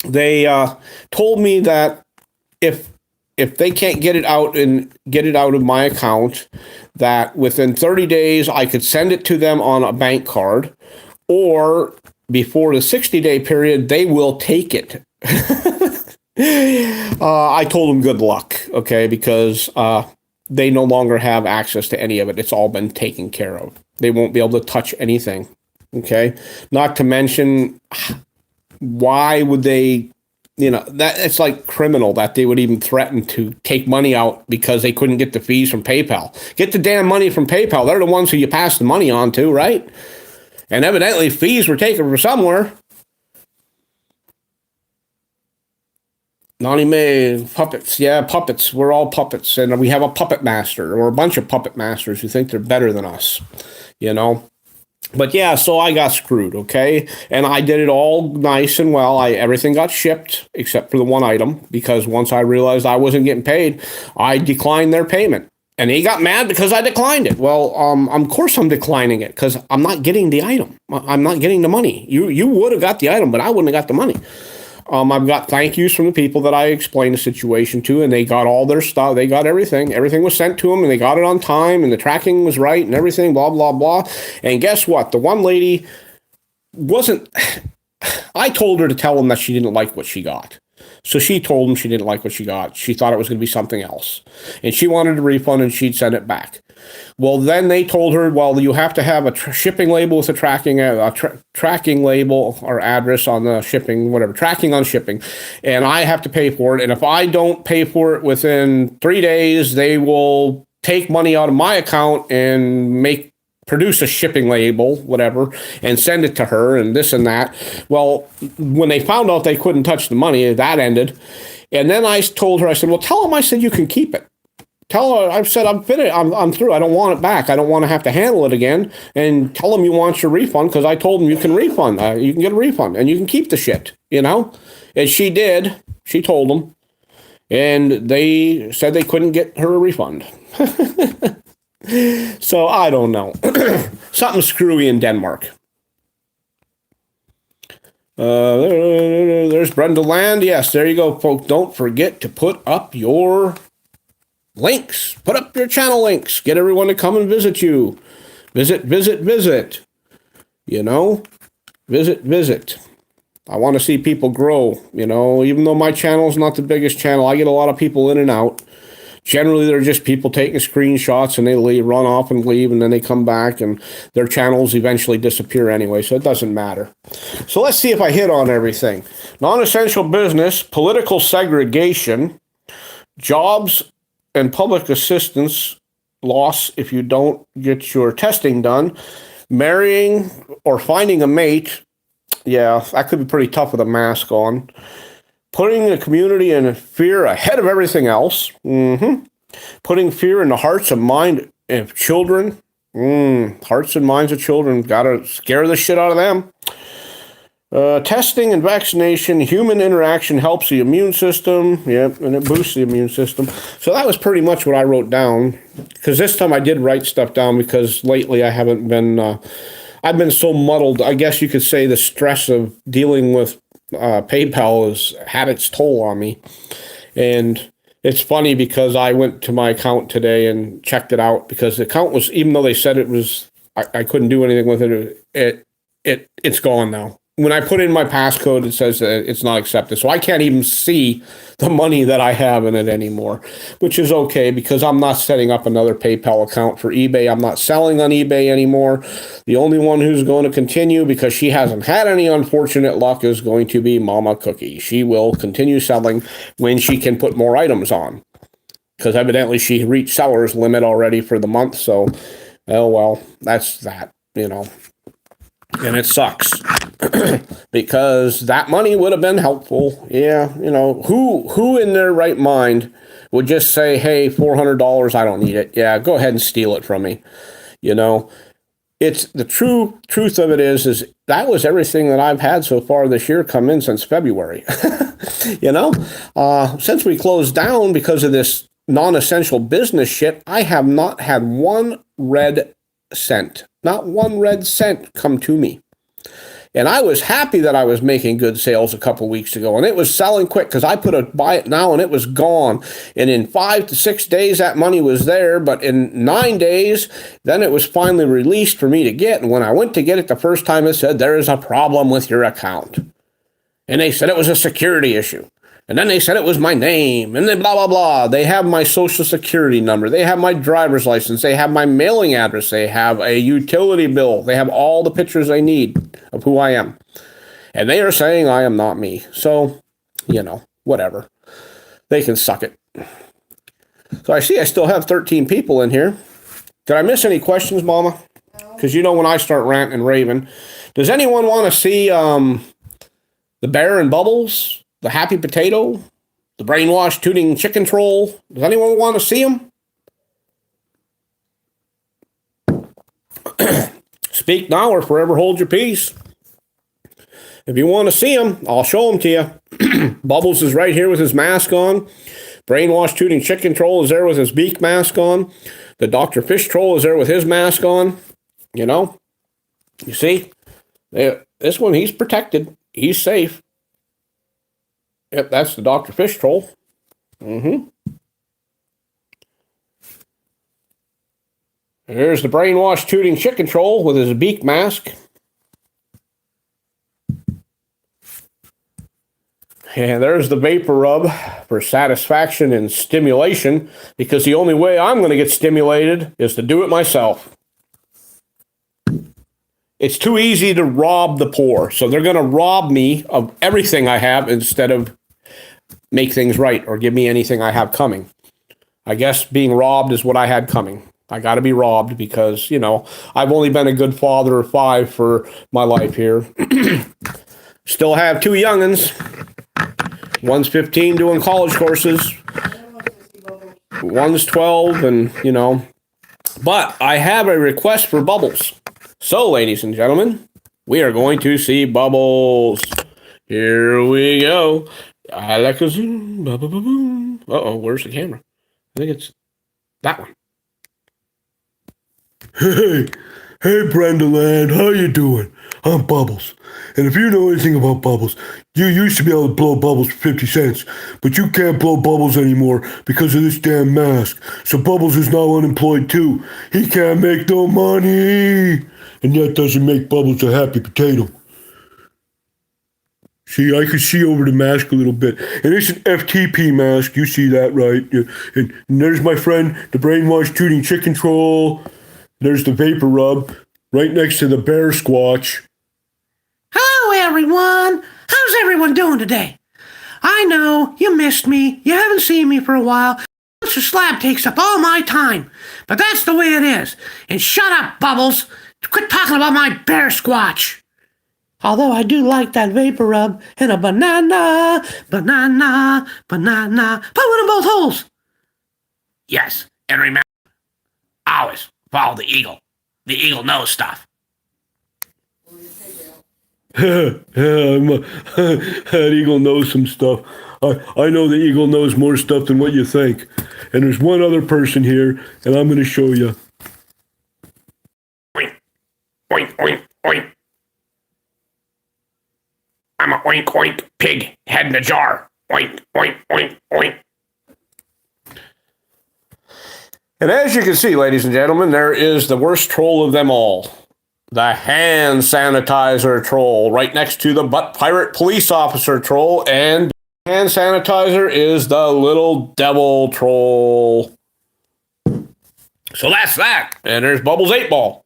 they told me that if they can't get it out of my account, that within 30 days I could send it to them on a bank card, or before the 60-day period, they will take it. I told them good luck, okay, because they no longer have access to any of it. It's all been taken care of. They won't be able to touch anything, okay? Not to mention, why would they... You know, that it's like criminal that they would even threaten to take money out because they couldn't get the fees from PayPal. Get the damn money from PayPal. They're the ones who you pass the money on to, right? And evidently fees were taken from somewhere. Nani May, puppets. Yeah, puppets. We're all puppets. And we have a puppet master or a bunch of puppet masters who think they're better than us, you know? But yeah, so I got screwed, okay? And I did it all nice and well. Everything got shipped except for the one item, because once I realized I wasn't getting paid, I declined their payment. And they got mad because I declined it. Well, of course I'm declining it because I'm not getting the item. I'm not getting the money. You would have got the item, but I wouldn't have got the money. I've got thank yous from the people that I explained the situation to, and they got all their stuff. They got everything. Everything was sent to them, and they got it on time, and the tracking was right, and everything, blah, blah, blah. And guess what? The one lady wasn't... I told her to tell them that she didn't like what she got. So she told them she didn't like what she got. She thought it was going to be something else. And she wanted a refund, and she'd send it back. Well, then they told her, well, you have to have a shipping label with a tracking label or address on the shipping, whatever, tracking on shipping. And I have to pay for it. And if I don't pay for it within 3 days, they will take money out of my account and produce a shipping label, whatever, and send it to her and this and that. Well, when they found out they couldn't touch the money, that ended. And then I told her, I said, well, tell them I said you can keep it. Tell her, I've said, I'm finished. I'm through. I don't want it back. I don't want to have to handle it again. And tell them you want your refund, because I told them you can refund. You can get a refund and you can keep the shit, you know? And she did. She told them. And they said they couldn't get her a refund. So I don't know. Something screwy in Denmark. There's Brenda Land. Yes, there you go, folks. Don't forget to put up your links. Put up your channel links. Get everyone to come and visit you. Visit. You know? Visit. I want to see people grow, you know? Even though my channel is not the biggest channel, I get a lot of people in and out. Generally, they're just people taking screenshots and they run off and leave, and then they come back and their channels eventually disappear anyway, so it doesn't matter. So let's see if I hit on everything. Non-essential business, political segregation, jobs and public assistance loss if you don't get your testing done. Marrying or finding a mate, yeah, that could be pretty tough with a mask on. Putting the community in fear ahead of everything else. Putting fear in the hearts and mind of children. Hearts and minds of children. Gotta scare the shit out of them. Testing and vaccination, human interaction helps the immune system. Yep, and it boosts the immune system. So that was pretty much what I wrote down. Because this time I did write stuff down because lately I haven't been, I've been so muddled. I guess you could say the stress of dealing with PayPal has had its toll on me. And it's funny because I went to my account today and checked it out because the account was, even though they said it was, I couldn't do anything with it, it's gone now. When I put in my passcode, it says that it's not accepted. So I can't even see the money that I have in it anymore, which is okay because I'm not setting up another PayPal account for eBay. I'm not selling on eBay anymore. The only one who's going to continue, because she hasn't had any unfortunate luck, is going to be Mama Cookie. She will continue selling when she can put more items on, because evidently she reached seller's limit already for the month. So, oh well, that's that, you know. And it sucks because that money would have been helpful. Yeah, you know, who in their right mind would just say, hey, $400, I don't need it. Yeah, go ahead and steal it from me. You know, it's the truth of it is that was everything that I've had so far this year come in since February. You know, since we closed down because of this non-essential business shit, I have not had one red cent. Not one red cent come to me. And I was happy that I was making good sales a couple weeks ago, and it was selling quick because I put a buy it now and it was gone. And in 5 to 6 days, that money was there. But in 9 days, then it was finally released for me to get. And when I went to get it the first time, it said, there is a problem with your account. And they said it was a security issue. And then they said it was my name, and then blah, blah, blah. They have my social security number. They have my driver's license. They have my mailing address. They have a utility bill. They have all the pictures they need of who I am. And they are saying I am not me. So, you know, whatever. They can suck it. So I see I still have 13 people in here. Did I miss any questions, Mama? Because you know when I start ranting and raving. Does anyone want to see the bear and Bubbles? The happy potato, the brainwashed tooting chicken troll. Does anyone want to see them? Speak now or forever hold your peace. If you want to see them, I'll show them to you. Bubbles is right here with his mask on. Brainwashed tooting chicken troll is there with his beak mask on. The Dr. Fish troll is there with his mask on. You know, you see, this one, he's protected. He's safe. Yep, that's the Dr. Fish troll. There's the brainwashed tooting chicken troll with his beak mask. And there's the vapor rub for satisfaction and stimulation, because the only way I'm going to get stimulated is to do it myself. It's too easy to rob the poor, so they're going to rob me of everything I have instead of make things right or give me anything I have coming. I guess being robbed is what I had coming. I got to be robbed because, you know, I've only been a good father of 5 for my life here. Still have 2 youngins. One's 15 doing college courses. One's 12 and, you know. But I have a request for Bubbles. So, ladies and gentlemen, we are going to see Bubbles. Here we go. I like a zoom. Uh-oh, where's the camera? I think it's that one. Hey, Brenda Land, how you doing? I'm Bubbles. And if you know anything about Bubbles, you used to be able to blow bubbles for 50 cents, but you can't blow bubbles anymore because of this damn mask. So Bubbles is now unemployed too. He can't make no money. And that doesn't make Bubbles a happy potato. See, I can see over the mask a little bit. And it's an FTP mask. You see that, right? And there's my friend, the brainwashed tooting chicken troll. There's the vapor rub right next to the bear squatch. Hello, everyone. How's everyone doing today? I know you missed me. You haven't seen me for a while. Mr. Slab takes up all my time, but that's the way it is. And shut up, Bubbles. Quit talking about my bear squatch. Although I do like that vapor rub and a banana. Put one in both holes. Yes, and remember, always follow the eagle. The eagle knows stuff. That eagle knows some stuff. I know the eagle knows more stuff than what you think. And there's one other person here, and I'm going to show you. Oink, oink, oink, oink. I'm a oink, oink, pig, head in a jar. Oink, oink, oink, oink. And as you can see, ladies and gentlemen, there is the worst troll of them all. The hand sanitizer troll, right next to the butt pirate police officer troll, and hand sanitizer is the little devil troll. So that's that. And there's Bubbles 8 Ball.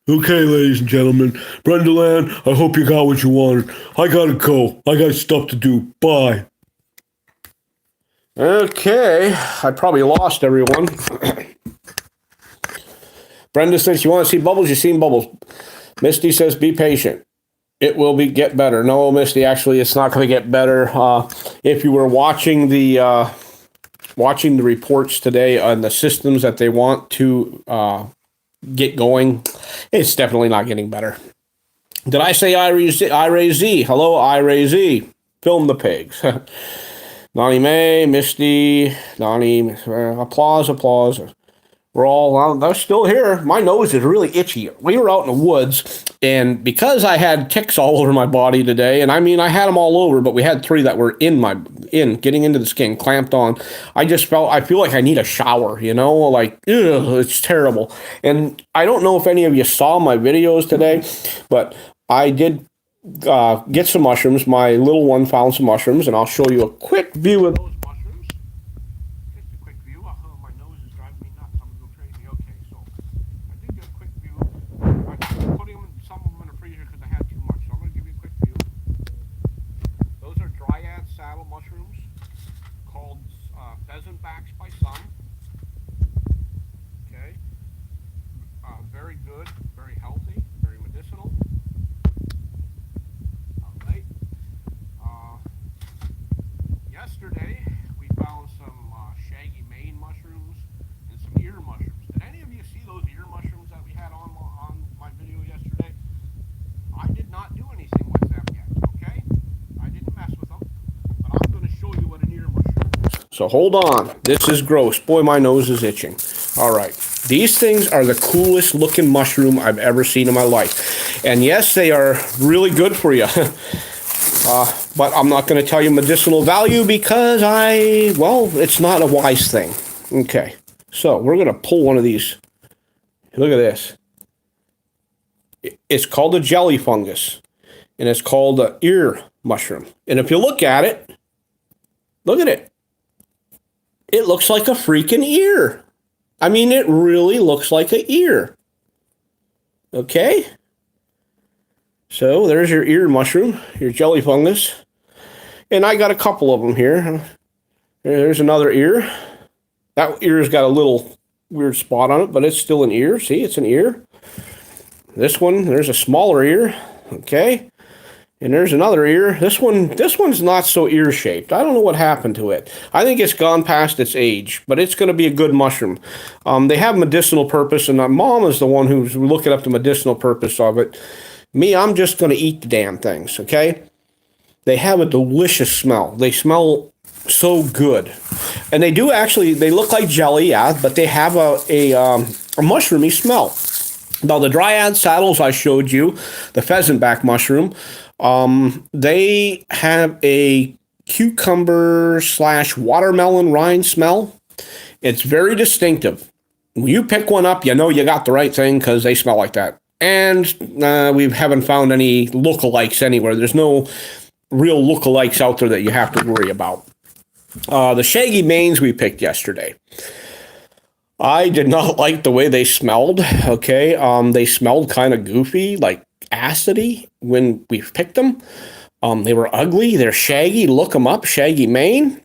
Okay, ladies and gentlemen, Brendaland, I hope you got what you wanted. I gotta go. I got stuff to do. Bye. Okay, I probably lost everyone. Brenda says, you want to see Bubbles? You've seen Bubbles. Misty says, be patient. It will get better. No, Misty, actually, it's not going to get better. If you were watching the reports today on the systems that they want to get going, it's definitely not getting better. Did I say Iray Z? Hello, Iray Z. Film the pigs. Donnie Mae, Misty, Donnie, applause. They're still here. My nose is really itchy. We were out in the woods, and because I had ticks all over my body today, and I mean, I had them all over, but we had 3 that were getting into the skin, clamped on. I feel like I need a shower, like, ugh, it's terrible. And I don't know if any of you saw my videos today, but I did get some mushrooms. My little one found some mushrooms, and I'll show you a quick view of those mushrooms. Just a quick view. Oh, my nose is driving me nuts. I'm going to go crazy. Okay, so I did get a quick view. I'm putting some of them in the freezer because I had too much. So I'm going to give you a quick view. Those are dryad saddle mushrooms called pheasant backs by some. Okay. Very good, very healthy, very medicinal. Yesterday, we found some shaggy mane mushrooms and some ear mushrooms. Did any of you see those ear mushrooms that we had on my video yesterday? I did not do anything with them yet, okay? I didn't mess with them, but I'm going to show you what an ear mushroom is. So hold on. This is gross. Boy, my nose is itching. All right. These things are the coolest looking mushroom I've ever seen in my life. And yes, they are really good for you. But I'm not going to tell you medicinal value because it's not a wise thing. Okay, so we're going to pull one of these. Look at this. It's called a jelly fungus, and it's called an ear mushroom. And if you look at it, look at it. It looks like a freaking ear. I mean, it really looks like an ear. Okay? So there's your ear mushroom, your jelly fungus. And I got a couple of them here. There's another ear. That ear's got a little weird spot on it, but it's still an ear. See, it's an ear. This one, there's a smaller ear. Okay. And there's another ear. This one's not so ear-shaped. I don't know what happened to it. I think it's gone past its age, but it's going to be a good mushroom. They have medicinal purpose, and my mom is the one who's looking up the medicinal purpose of it. Me, I'm just going to eat the damn things, okay? They have a delicious smell. They smell so good. And they look like jelly, yeah, but they have a mushroomy smell. Now, the dryad saddles I showed you, the pheasant back mushroom, they have a cucumber/watermelon rind smell. It's very distinctive. When you pick one up, you know you got the right thing because they smell like that. And we haven't found any lookalikes anywhere. There's no real lookalikes out there that you have to worry about. The shaggy manes we picked yesterday. I did not like the way they smelled, okay? They smelled kind of goofy, like acidy when we picked them. They were ugly. They're shaggy. Look them up, shaggy mane.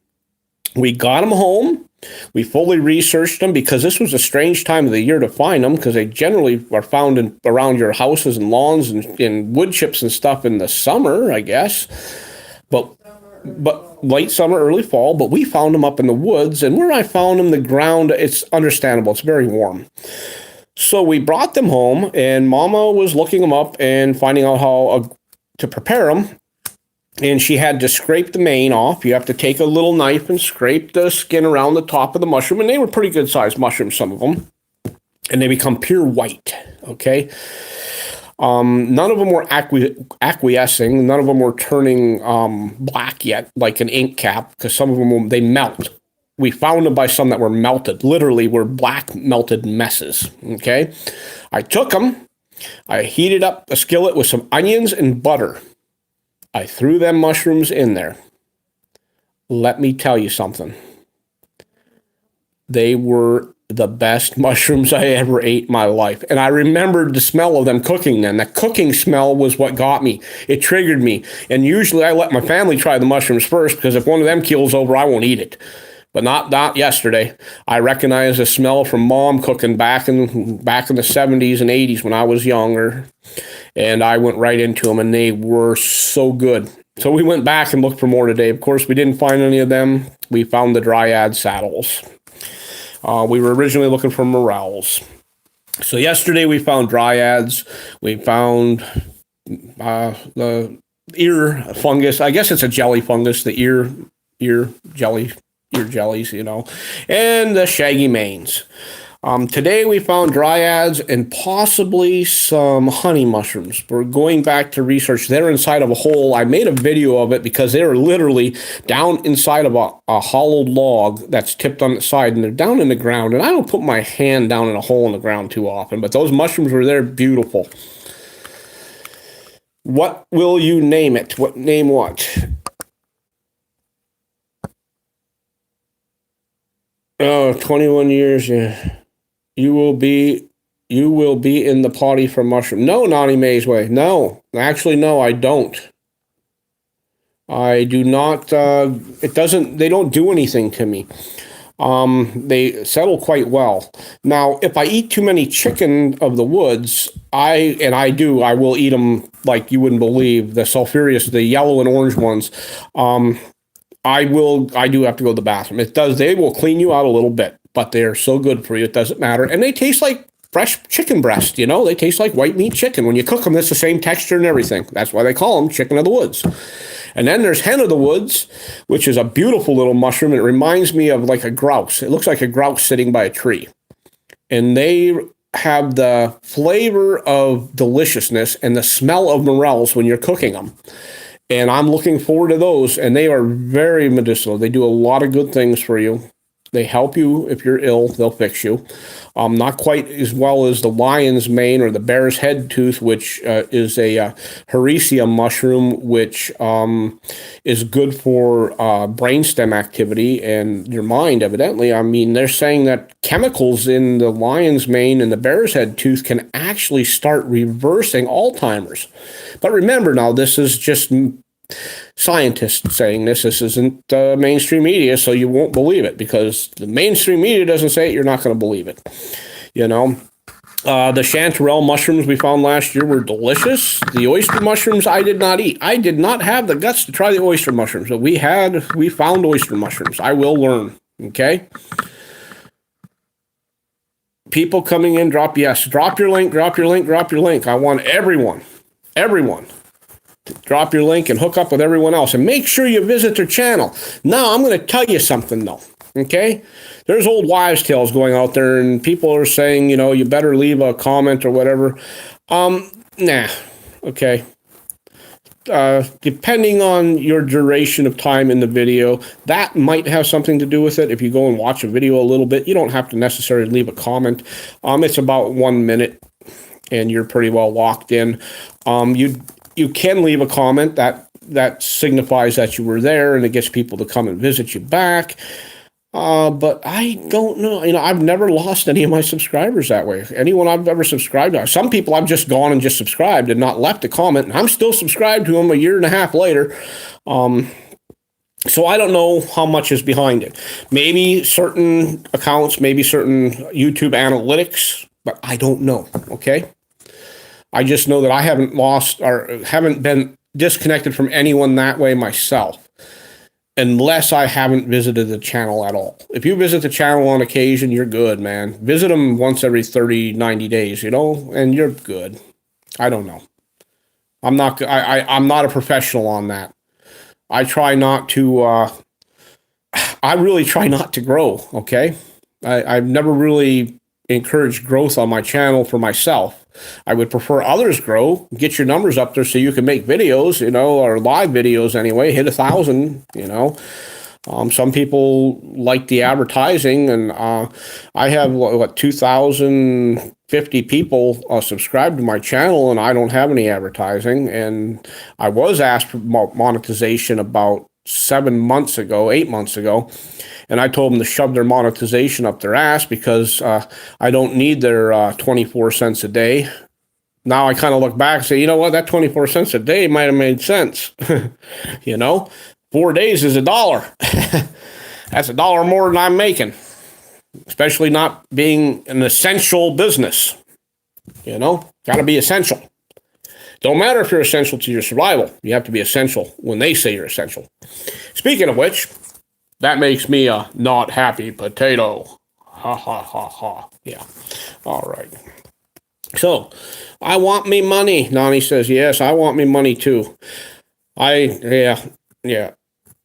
We got them home. We fully researched them because this was a strange time of the year to find them, because they generally are found around your houses and lawns and in wood chips and stuff in the summer, I guess. But late summer, early fall. But we found them up in the woods, and where I found them, the ground, it's understandable. It's very warm. So we brought them home, and Mama was looking them up and finding out how to prepare them. And she had to scrape the mane off. You have to take a little knife and scrape the skin around the top of the mushroom. And they were pretty good sized mushrooms, some of them. And they become pure white, okay? None of them were acquiescing. None of them were turning black yet, like an ink cap, because some of them, they melt. We found them by some that were melted, literally were black melted messes, okay? I took them. I heated up a skillet with some onions and butter. I threw them mushrooms in there. Let me tell you something. They were the best mushrooms I ever ate in my life. And I remembered the smell of them cooking then. The cooking smell was what got me. It triggered me. And usually I let my family try the mushrooms first, because if one of them keels over, I won't eat it. But not yesterday. I recognize the smell from Mom cooking back in the 70s and 80s when I was younger. And I went right into them, and they were so good. So we went back and looked for more today. Of course, we didn't find any of them. We found the Dryad saddles. We were originally looking for morels. So yesterday we found dryads. We found the ear fungus. I guess it's a jelly fungus, the ear jellies, you know, and the shaggy manes. Today we found dryads and possibly some honey mushrooms. We're going back to research. They're inside of a hole. I made a video of it because they were literally down inside of a hollowed log that's tipped on the side, and they're down in the ground. And I don't put my hand down in a hole in the ground too often, but those mushrooms were there, beautiful. What will you name it? Name what? Oh, 21 years, yeah. You will be in the potty for mushroom. No, Naughty Maze Way. No. Actually, no, I don't. I do not, they don't do anything to me. They settle quite well. Now, if I eat too many chicken of the woods, I will eat them like you wouldn't believe, the sulfurous, the yellow and orange ones. I do have to go to the bathroom. They will clean you out a little bit, but they're so good for you, it doesn't matter. And they taste like fresh chicken breast, you know? They taste like white meat chicken. When you cook them, it's the same texture and everything. That's why they call them chicken of the woods. And then there's hen of the woods, which is a beautiful little mushroom. It reminds me of like a grouse. It looks like a grouse sitting by a tree. And they have the flavor of deliciousness and the smell of morels when you're cooking them. And I'm looking forward to those, and they are very medicinal. They do a lot of good things for you. They help you if you're ill. They'll fix you. Not quite as well as the lion's mane or the bear's head tooth, which is a Hericium mushroom, which is good for brainstem activity and your mind, evidently. I mean, they're saying that chemicals in the lion's mane and the bear's head tooth can actually start reversing Alzheimer's. But remember now, this is just scientists saying this. This isn't mainstream media, so you won't believe it, because the mainstream media doesn't say it, you're not going to believe it. You know, the chanterelle mushrooms we found last year were delicious. The oyster mushrooms I did not eat. I did not have the guts to try the oyster mushrooms, but we found oyster mushrooms. I will learn. Okay. People coming in, drop your link. I want everyone drop your link and hook up with everyone else, and make sure you visit their channel. Now, I'm going to tell you something though. Okay, there's old wives' tales going out there, and people are saying, you know, you better leave a comment or whatever. Nah. Okay. Depending on your duration of time in the video, that might have something to do with it. If you go and watch a video a little bit, you don't have to necessarily leave a comment. It's about 1 minute, and you're pretty well locked in. You can leave a comment that signifies that you were there, and it gets people to come and visit you back. But I don't know. You know, I've never lost any of my subscribers that way. Anyone I've ever subscribed to. Some people I've just gone and just subscribed and not left a comment, and I'm still subscribed to them a year and a half later. So I don't know how much is behind it. Maybe certain accounts, maybe certain YouTube analytics, but I don't know. Okay. I just know that I haven't lost or haven't been disconnected from anyone that way myself, unless I haven't visited the channel at all. If you visit the channel on occasion, you're good, man. Visit them once every 30, 90 days, and you're good. I don't know. I'm not a professional on that. I try not to, I really try not to grow, okay? I've never really encouraged growth on my channel for myself. I would prefer others grow, get your numbers up there so you can make videos, or live videos anyway, hit 1,000, Some people like the advertising, and I have, 2,050 people subscribed to my channel, and I don't have any advertising. And I was asked for monetization about 8 months ago, and I told them to shove their monetization up their ass because I don't need their 24 cents a day. Now I kind of look back and say, you know what, that 24 cents a day might have made sense. 4 days is $1. That's $1 more than I'm making, especially not being an essential business. Got to be essential. Don't matter if you're essential to your survival. You have to be essential when they say you're essential. Speaking of which, that makes me a not happy potato. Ha, ha, ha, ha. Yeah. All right. So, I want me money. Nani says, yes, I want me money too. Yeah.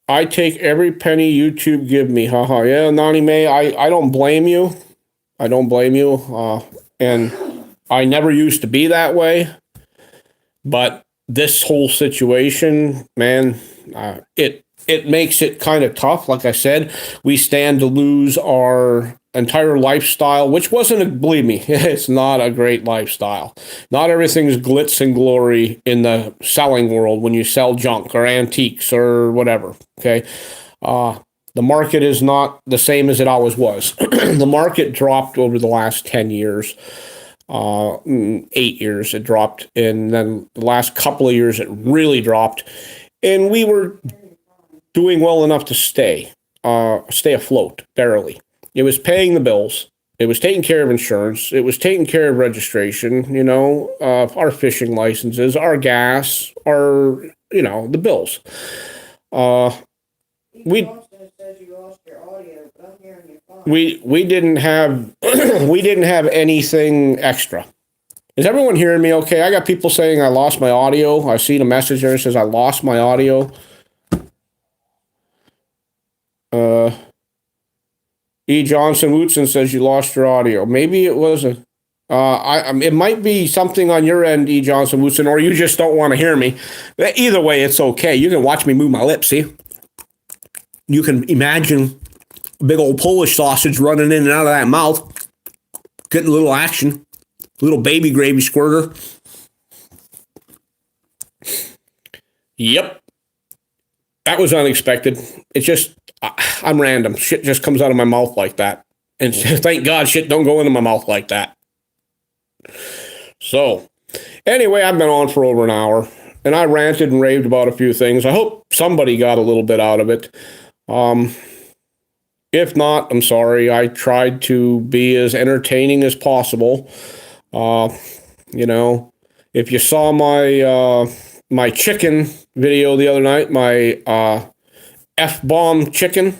I take every penny YouTube give me. Haha. Yeah, Nani May, I don't blame you. I don't blame you. And I never used to be that way. But this whole situation, man, it makes it kind of tough. Like I said, we stand to lose our entire lifestyle, which believe me, it's not a great lifestyle. Not everything's glitz and glory in the selling world when you sell junk or antiques or whatever. Okay. The market is not the same as it always was. The market dropped over the last 10 years. 8 years it dropped, and then the last couple of years it really dropped, and we were doing well enough to stay afloat, barely. It was paying the bills, it was taking care of insurance, it was taking care of registration, our fishing licenses, our gas, our the bills. We didn't have we didn't have anything extra. Is everyone hearing me okay? I got people saying I lost my audio. I see the message there that says I lost my audio. E. Johnson Wootson says you lost your audio. Maybe it was it might be something on your end, E. Johnson Wootson, or you just don't want to hear me. Either way, it's okay. You can watch me move my lips, see? You can imagine a big old Polish sausage running in and out of that mouth, getting a little action, little baby gravy squirter. Yep. That was unexpected. It's just, I'm random. Shit just comes out of my mouth like that. And thank God shit don't go into my mouth like that. So, anyway, I've been on for over an hour, and I ranted and raved about a few things. I hope somebody got a little bit out of it. If not, I'm sorry. I tried to be as entertaining as possible. If you saw my chicken video the other night, my F-bomb chicken,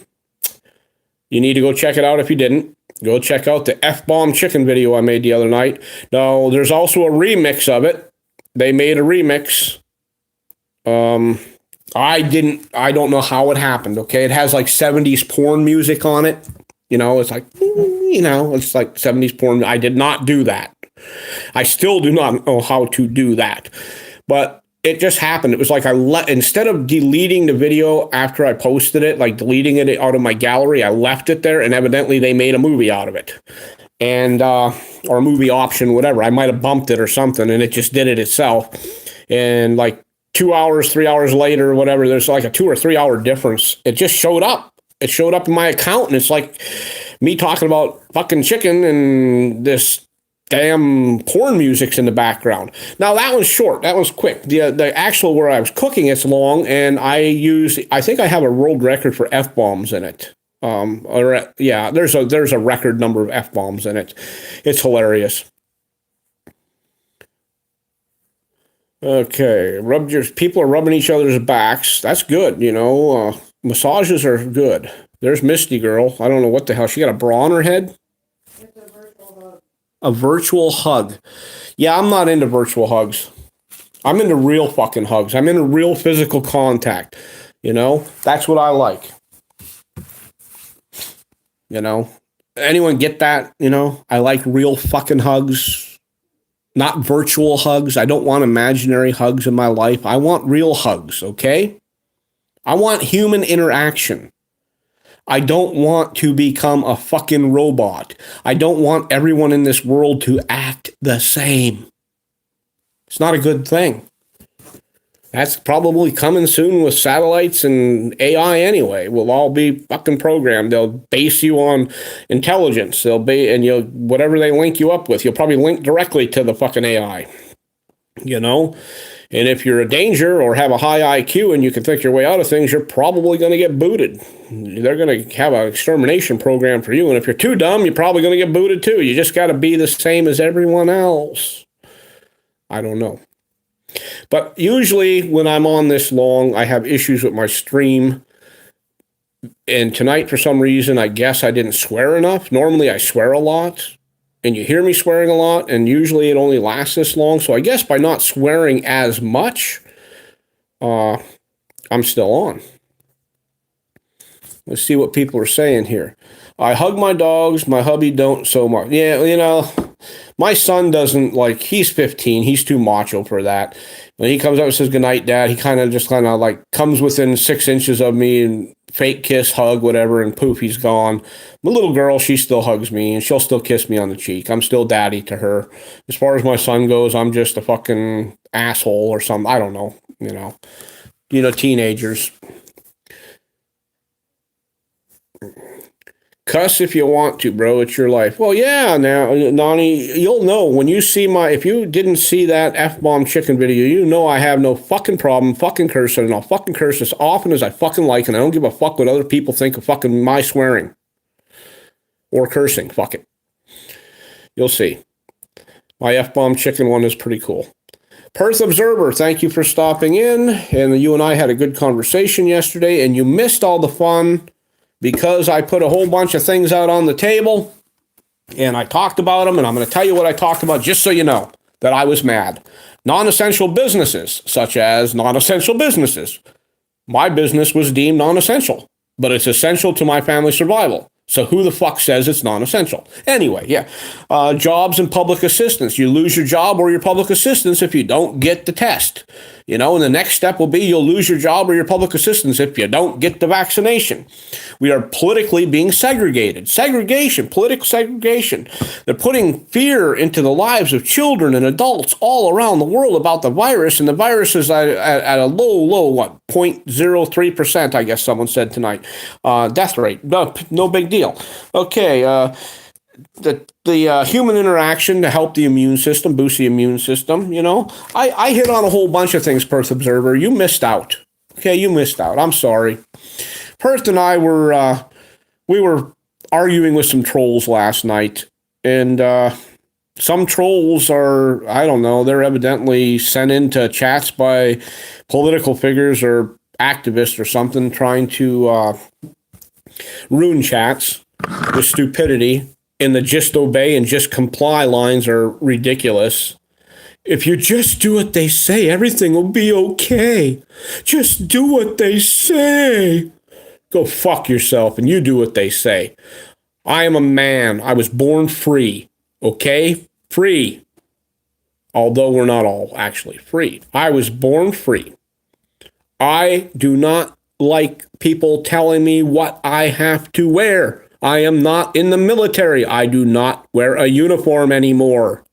you need to go check it out if you didn't. Go check out the F-bomb chicken video I made the other night. Now, there's also a remix of it. They made a remix. I don't know how it happened, okay? It has like 70s porn music on it. It's like, it's like 70s porn. I did not do that. I still do not know how to do that. But it just happened. It was like instead of deleting the video after I posted it, like deleting it out of my gallery, I left it there, and evidently they made a movie out of it. And, or a movie option, whatever. I might have bumped it or something, and it just did it itself. And like 2 hours, 3 hours later, whatever, there's like a 2 or 3 hour difference. It just showed up. It showed up in my account, and it's like me talking about fucking chicken and this damn porn music's in the background. Now that one's short. That one's quick. The actual where I was cooking, it's long, and I think I have a world record for F-bombs in it. There's a record number of F-bombs in it. It's hilarious. Okay, people are rubbing each other's backs. That's good, massages are good. There's Misty Girl. I don't know what the hell. She got a bra on her head? It's a virtual hug. A virtual hug. Yeah, I'm not into virtual hugs. I'm into real fucking hugs. I'm into real physical contact. That's what I like. Anyone get that? I like real fucking hugs. Not virtual hugs. I don't want imaginary hugs in my life. I want real hugs, okay? I want human interaction. I don't want to become a fucking robot. I don't want everyone in this world to act the same. It's not a good thing. That's probably coming soon with satellites and AI anyway. We'll all be fucking programmed. They'll base you on intelligence. Whatever they link you up with, you'll probably link directly to the fucking AI. And if you're a danger or have a high IQ and you can think your way out of things, you're probably going to get booted. They're going to have an extermination program for you. And if you're too dumb, you're probably going to get booted too. You just got to be the same as everyone else. I don't know. But usually when I'm on this long, I have issues with my stream. And tonight, for some reason, I guess I didn't swear enough. Normally, I swear a lot. And you hear me swearing a lot. And usually it only lasts this long. So I guess by not swearing as much, I'm still on. Let's see what people are saying here. I hug my dogs. My hubby don't so much. Yeah, my son doesn't he's 15. He's too macho for that. When he comes up and says, "Good night, Dad," he kind of comes within 6 inches of me and fake kiss, hug, whatever, and poof, he's gone. My little girl, she still hugs me and she'll still kiss me on the cheek. I'm still daddy to her. As far as my son goes, I'm just a fucking asshole or something. I don't know, teenagers. Cuss if you want to, bro. It's your life. Well, yeah, now, Nani, you'll know when you see if you didn't see that F-bomb chicken video, I have no fucking problem fucking cursing, and I'll fucking curse as often as I fucking like, and I don't give a fuck what other people think of fucking my swearing or cursing. Fuck it. You'll see. My F-bomb chicken one is pretty cool. Perth Observer, thank you for stopping in, and you and I had a good conversation yesterday, and you missed all the fun because I put a whole bunch of things out on the table and I talked about them, and I'm going to tell you what I talked about just so you know that I was mad. Non-essential businesses, such as non-essential businesses. My business was deemed non-essential, but it's essential to my family's survival. So who the fuck says it's non-essential? Anyway, yeah. Jobs and public assistance. You lose your job or your public assistance if you don't get the test. And the next step will be you'll lose your job or your public assistance if you don't get the vaccination. We are politically being segregated. Segregation, political segregation. They're putting fear into the lives of children and adults all around the world about the virus, and the virus is at a low, 0.03%, I guess someone said tonight. Death rate. No big deal. Okay, the human interaction to help the immune system, boost the immune system, I hit on a whole bunch of things, Perth Observer. You missed out. Okay, you missed out. I'm sorry. Perth and I were arguing with some trolls last night, and some trolls are, I don't know, they're evidently sent into chats by political figures or activists or something trying to ruin chats with stupidity. And the just obey and just comply lines are ridiculous. If you just do what they say, everything will be okay. Just do what they say. Go fuck yourself and you do what they say. I am a man. I was born free. Okay? Free. Although we're not all actually free. I was born free. I do not like people telling me what I have to wear. I am not in the military. I do not wear a uniform anymore.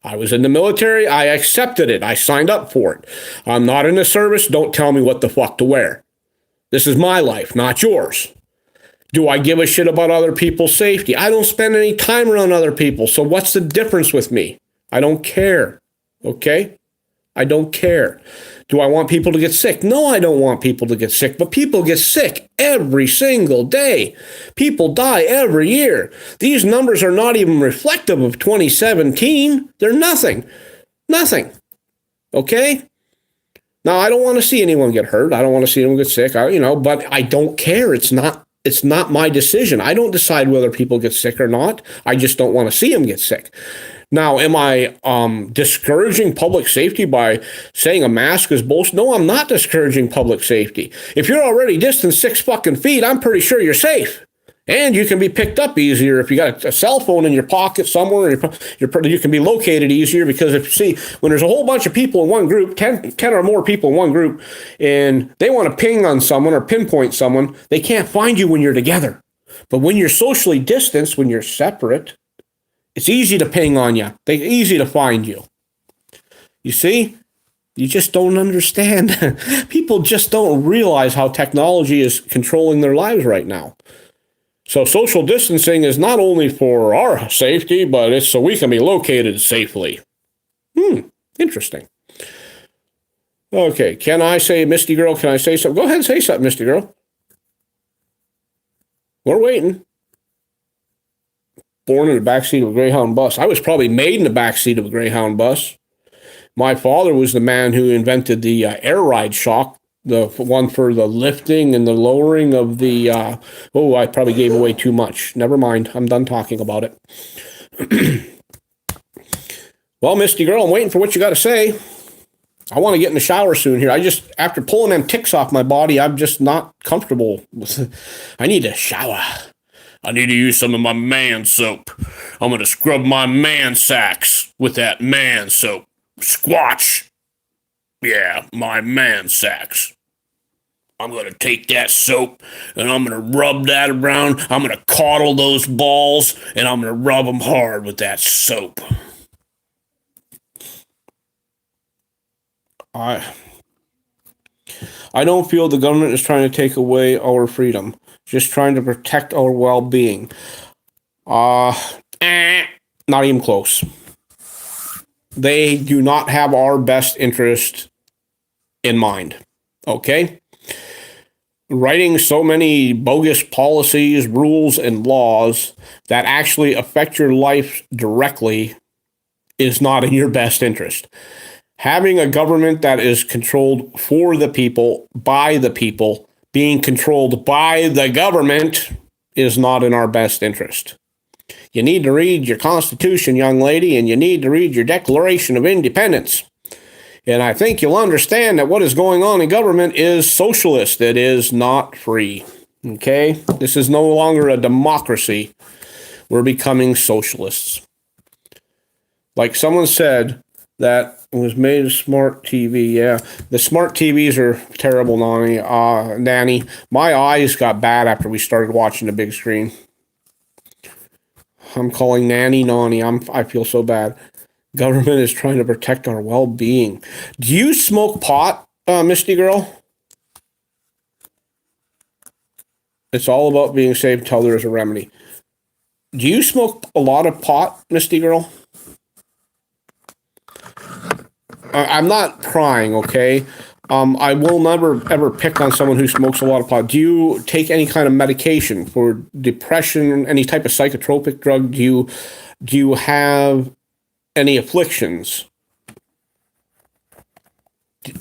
I was in the military. I accepted it. I signed up for it. I'm not in the service. Don't tell me what the fuck to wear. This is my life, not yours. Do I give a shit about other people's safety? I don't spend any time around other people. So what's the difference with me? I don't care. Okay? I don't care. Do I want people to get sick? No, I don't want people to get sick, but people get sick every single day. People die every year. These numbers are not even reflective of 2017. They're nothing. Nothing. Okay? Now, I don't want to see anyone get hurt. I don't want to see anyone get sick, but I don't care. It's not my decision. I don't decide whether people get sick or not. I just don't want to see them get sick. Now, am I discouraging public safety by saying a mask is bullshit? No, I'm not discouraging public safety. If you're already distant 6 fucking feet, I'm pretty sure you're safe. And you can be picked up easier if you got a cell phone in your pocket somewhere. You can be located easier because if you see, when there's a whole bunch of people in one group, 10 or more people in one group, and they want to ping on someone or pinpoint someone, they can't find you when you're together. But when you're socially distanced, when you're separate, it's easy to ping on you. They're easy to find you. You see? You just don't understand. People just don't realize how technology is controlling their lives right now. So social distancing is not only for our safety, but it's so we can be located safely. Interesting. Okay, can I say, Misty Girl, can I say something? Go ahead and say something, Misty Girl. We're waiting. Born in the backseat of a Greyhound bus. I was probably made in the backseat of a Greyhound bus. My father was the man who invented the air ride shock, the one for the lifting and the lowering of the, I probably gave away too much. Never mind. I'm done talking about it. Well, Misty Girl, I'm waiting for what you got to say. I want to get in the shower soon here. After pulling them ticks off my body, I'm just not comfortable with I need a shower. I need to use some of my man soap. I'm going to scrub my man sacks with that man soap. Squatch. Yeah, my man sacks. I'm going to take that soap and I'm going to rub that around. I'm going to coddle those balls and I'm going to rub them hard with that soap. I don't feel the government is trying to take away our freedom. Just trying to protect our well-being. Not even close. They do not have our best interest in mind. Okay? Writing so many bogus policies, rules, and laws that actually affect your life directly is not in your best interest. Having a government that is controlled for the people, by the people, being controlled by the government is not in our best interest. You need to read your Constitution, young lady, and you need to read your Declaration of Independence. And I think you'll understand that what is going on in government is socialist. It is not free. Okay? This is no longer a democracy. We're becoming socialists. Like someone said, that was made of smart TV. Yeah, the smart TVs are terrible, Nanny. My eyes got bad after we started watching the big screen. I'm calling Nanny Nani. I feel so bad. Government is trying to protect our well-being. Do you smoke pot, Misty Girl? It's all about being safe until there is a remedy. Do you smoke a lot of pot, Misty Girl? I'm not prying, okay? I will never, ever pick on someone who smokes a lot of pot. Do you take any kind of medication for depression, any type of psychotropic drug? Do you have any afflictions?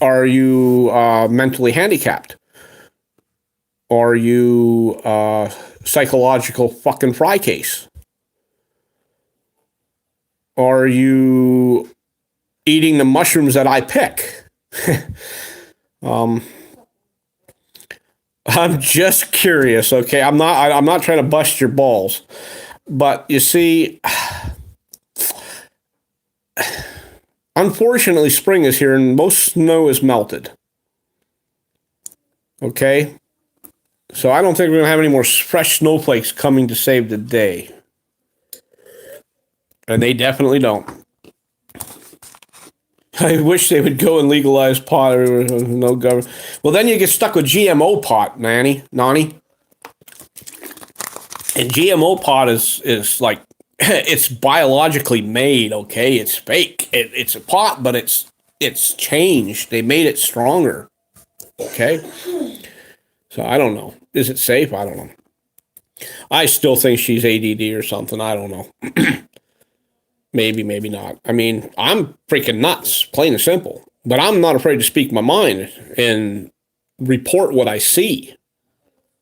Are you mentally handicapped? Are you psychological fucking fry case? Are you eating the mushrooms that I pick? I'm just curious, okay? I'm not trying to bust your balls. But you see, unfortunately, spring is here and most snow is melted. Okay? So I don't think we're going to have any more fresh snowflakes coming to save the day. And they definitely don't. I wish they would go and legalize pot. No government. Well, then you get stuck with GMO pot, Nani. And GMO pot is like it's biologically made. Okay, it's fake. It's a pot, but it's changed. They made it stronger. Okay, so I don't know. Is it safe? I don't know. I still think she's ADD or something. I don't know. Maybe, maybe not. I mean, I'm freaking nuts, plain and simple. But I'm not afraid to speak my mind and report what I see.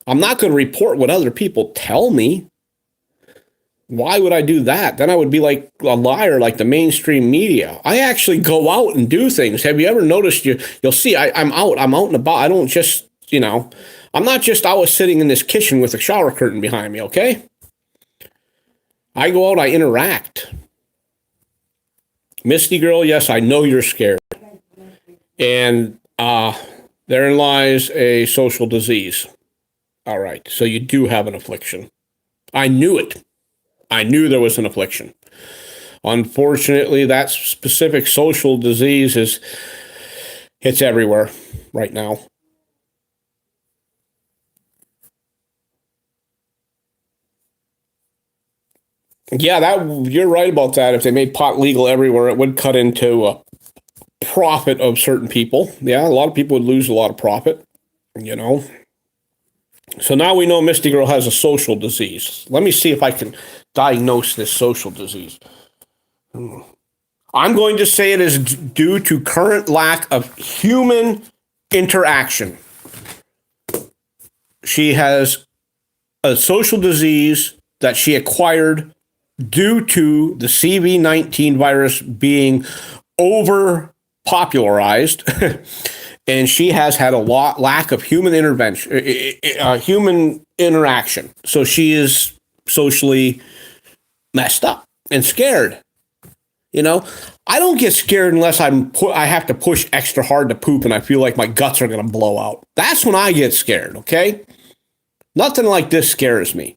I'm not going to report what other people tell me. Why would I do that? Then I would be like a liar, like the mainstream media. I actually go out and do things. Have you ever noticed? You'll see. I'm out and about. I don't just, I'm not just always sitting in this kitchen with a shower curtain behind me. Okay. I go out. I interact. Misty girl, yes, I know you're scared. And therein lies a social disease. All right, so you do have an affliction. I knew it. I knew there was an affliction. Unfortunately, that specific social disease it's everywhere right now. Yeah, you're right about that. If they made pot legal everywhere, it would cut into a profit of certain people. Yeah, a lot of people would lose a lot of profit, So now we know Misty Girl has a social disease. Let me see if I can diagnose this social disease. I'm going to say it is due to current lack of human interaction. She has a social disease that she acquired due to the CV-19 virus being over-popularized, and she has had a lack of human intervention, human interaction. So she is socially messed up and scared. I don't get scared unless I have to push extra hard to poop and I feel like my guts are going to blow out. That's when I get scared, okay? Nothing like this scares me.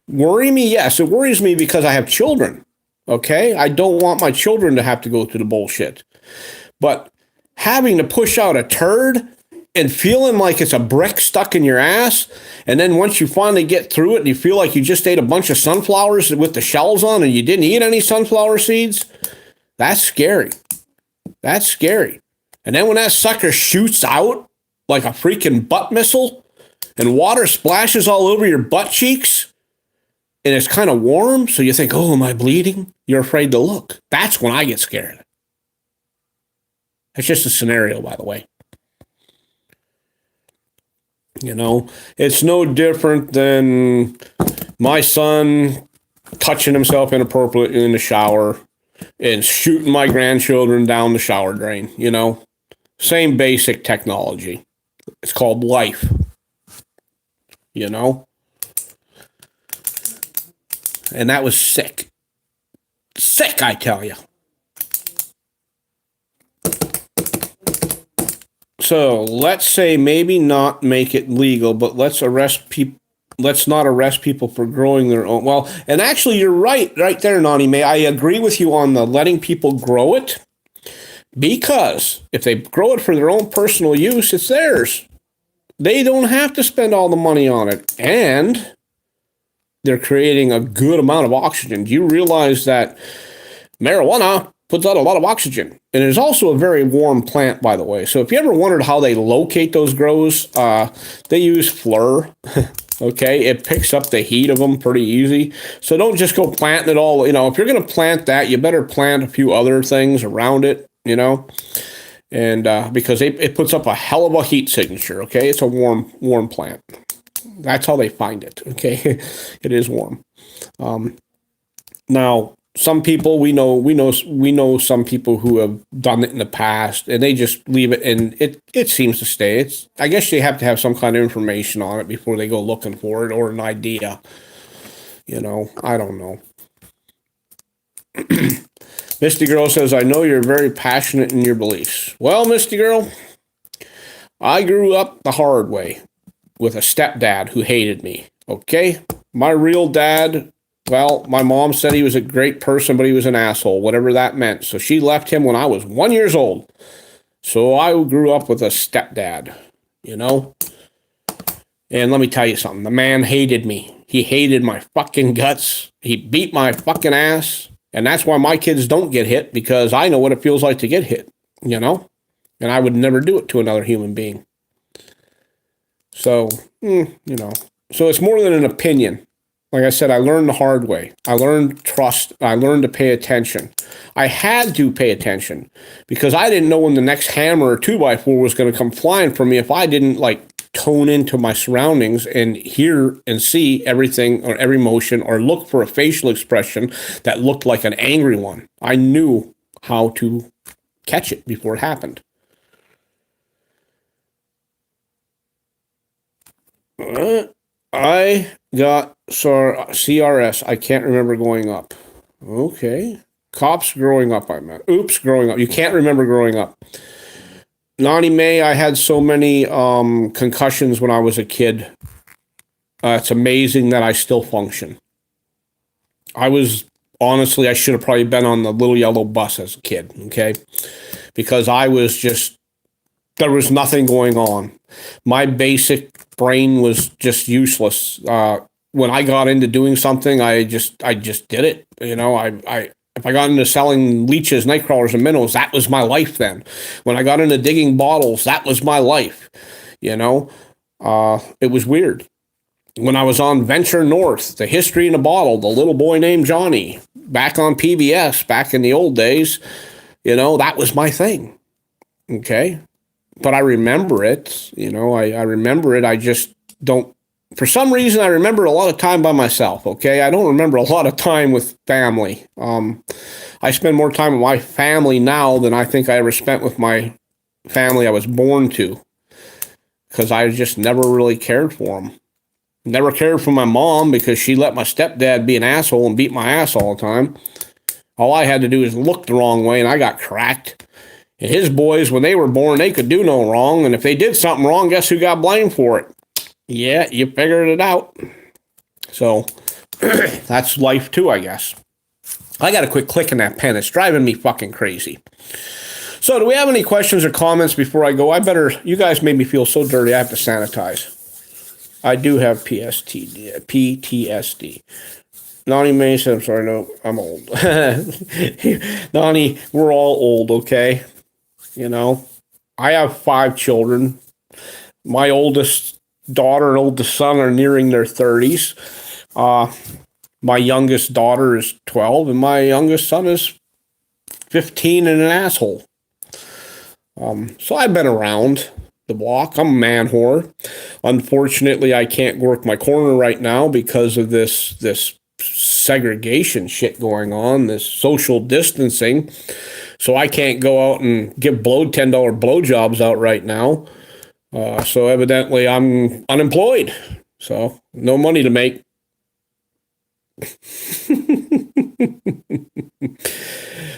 Worry me? Yes, it worries me because I have children, okay? I don't want my children to have to go through the bullshit. But having to push out a turd and feeling like it's a brick stuck in your ass, and then once you finally get through it and you feel like you just ate a bunch of sunflowers with the shells on and you didn't eat any sunflower seeds, that's scary. That's scary. And then when that sucker shoots out like a freaking butt missile and water splashes all over your butt cheeks, and it's kind of warm, so you think, oh, am I bleeding? You're afraid to look. That's when I get scared. That's just a scenario, by the way. It's no different than my son touching himself inappropriately in the shower and shooting my grandchildren down the shower drain, Same basic technology. It's called life, And that was sick. Sick, I tell you. So let's say maybe not make it legal, but let's arrest people. Let's not arrest people for growing their own. Well, and actually, you're right there, Nani May. I agree with you on the letting people grow it, because if they grow it for their own personal use, it's theirs. They don't have to spend all the money on it, and they're creating a good amount of oxygen. Do you realize that marijuana puts out a lot of oxygen? And it is also a very warm plant, by the way. So if you ever wondered how they locate those grows, they use FLIR. Okay, it picks up the heat of them pretty easy. So don't just go planting it all. If you're going to plant that, you better plant a few other things around it, and because it puts up a hell of a heat signature. Okay, it's a warm plant. That's how they find it. Okay, it is warm. Now, some people we know some people who have done it in the past, and they just leave it, and it seems to stay. I guess they have to have some kind of information on it before they go looking for it, or an idea. I don't know. Misty Girl says, I know you're very passionate in your beliefs. Well, Misty Girl, I grew up the hard way with a stepdad who hated me. Okay, my real dad. Well, my mom said he was a great person, but he was an asshole, whatever that meant. So she left him when I was 1 year old. So I grew up with a stepdad, And let me tell you something. The man hated me. He hated my fucking guts. He beat my fucking ass. And that's why my kids don't get hit, because I know what it feels like to get hit, you know? And I would never do it to another human being. So, you know. So it's more than an opinion. Like I said, I learned the hard way. I learned trust. I learned to pay attention. I had to pay attention because I didn't know when the next hammer or 2x4 was going to come flying for me if I didn't like tone into my surroundings and hear and see everything or every motion or look for a facial expression that looked like an angry one. I knew how to catch it before it happened. I got CRS. I can't remember growing up. Okay. Cops growing up, I meant. Oops, growing up. You can't remember growing up. Lonnie Mae, I had so many concussions when I was a kid. It's amazing that I still function. Honestly, I should have probably been on the little yellow bus as a kid, okay? Because there was nothing going on. My basic brain was just useless. When I got into doing something, I just did it. You know, if I got into selling leeches, night crawlers, and minnows, that was my life then. When I got into digging bottles, that was my life. You know, it was weird. When I was on Venture North, The History in a Bottle, The Little Boy Named Johnny, back on PBS, back in the old days, you know, that was my thing. Okay. But I remember it, you know, I remember it. I just don't, for some reason, I remember a lot of time by myself, okay? I don't remember a lot of time with family. I spend more time with my family now than I think I ever spent with my family I was born to, because I just never really cared for them. Never cared for my mom because she let my stepdad be an asshole and beat my ass all the time. All I had to do is look the wrong way and I got cracked. And his boys, when they were born, they could do no wrong. And if they did something wrong, guess who got blamed for it? Yeah, you figured it out. So that's life too, I guess. I got to quit clicking that pen. It's driving me fucking crazy. So do we have any questions or comments before I go? You guys made me feel so dirty, I have to sanitize. I do have PTSD. Lonnie Mae said, I'm sorry, no, I'm old. Lonnie, we're all old, okay? You know, I have 5 children. My oldest daughter and oldest son are nearing their 30s. My youngest daughter is 12, and my youngest son is 15 and an asshole. So I've been around the block. I'm a man whore. Unfortunately, I can't work my corner right now because of this segregation shit going on, this social distancing. So I can't go out and give $10 blowjobs out right now. So evidently I'm unemployed. So no money to make.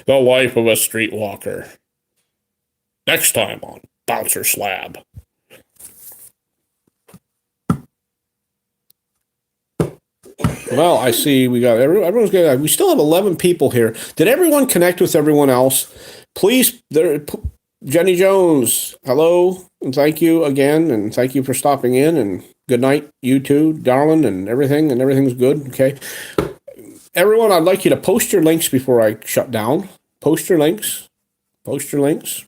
The life of a streetwalker. Next time on Bouncer Slab. Well, I see we got everyone's good. We still have 11 people here. Did everyone connect with everyone else? Please, Jenny Jones, hello, and thank you again, and thank you for stopping in, and good night, you too, darling, and everything's good, okay? Everyone, I'd like you to post your links before I shut down. Post your links. Post your links.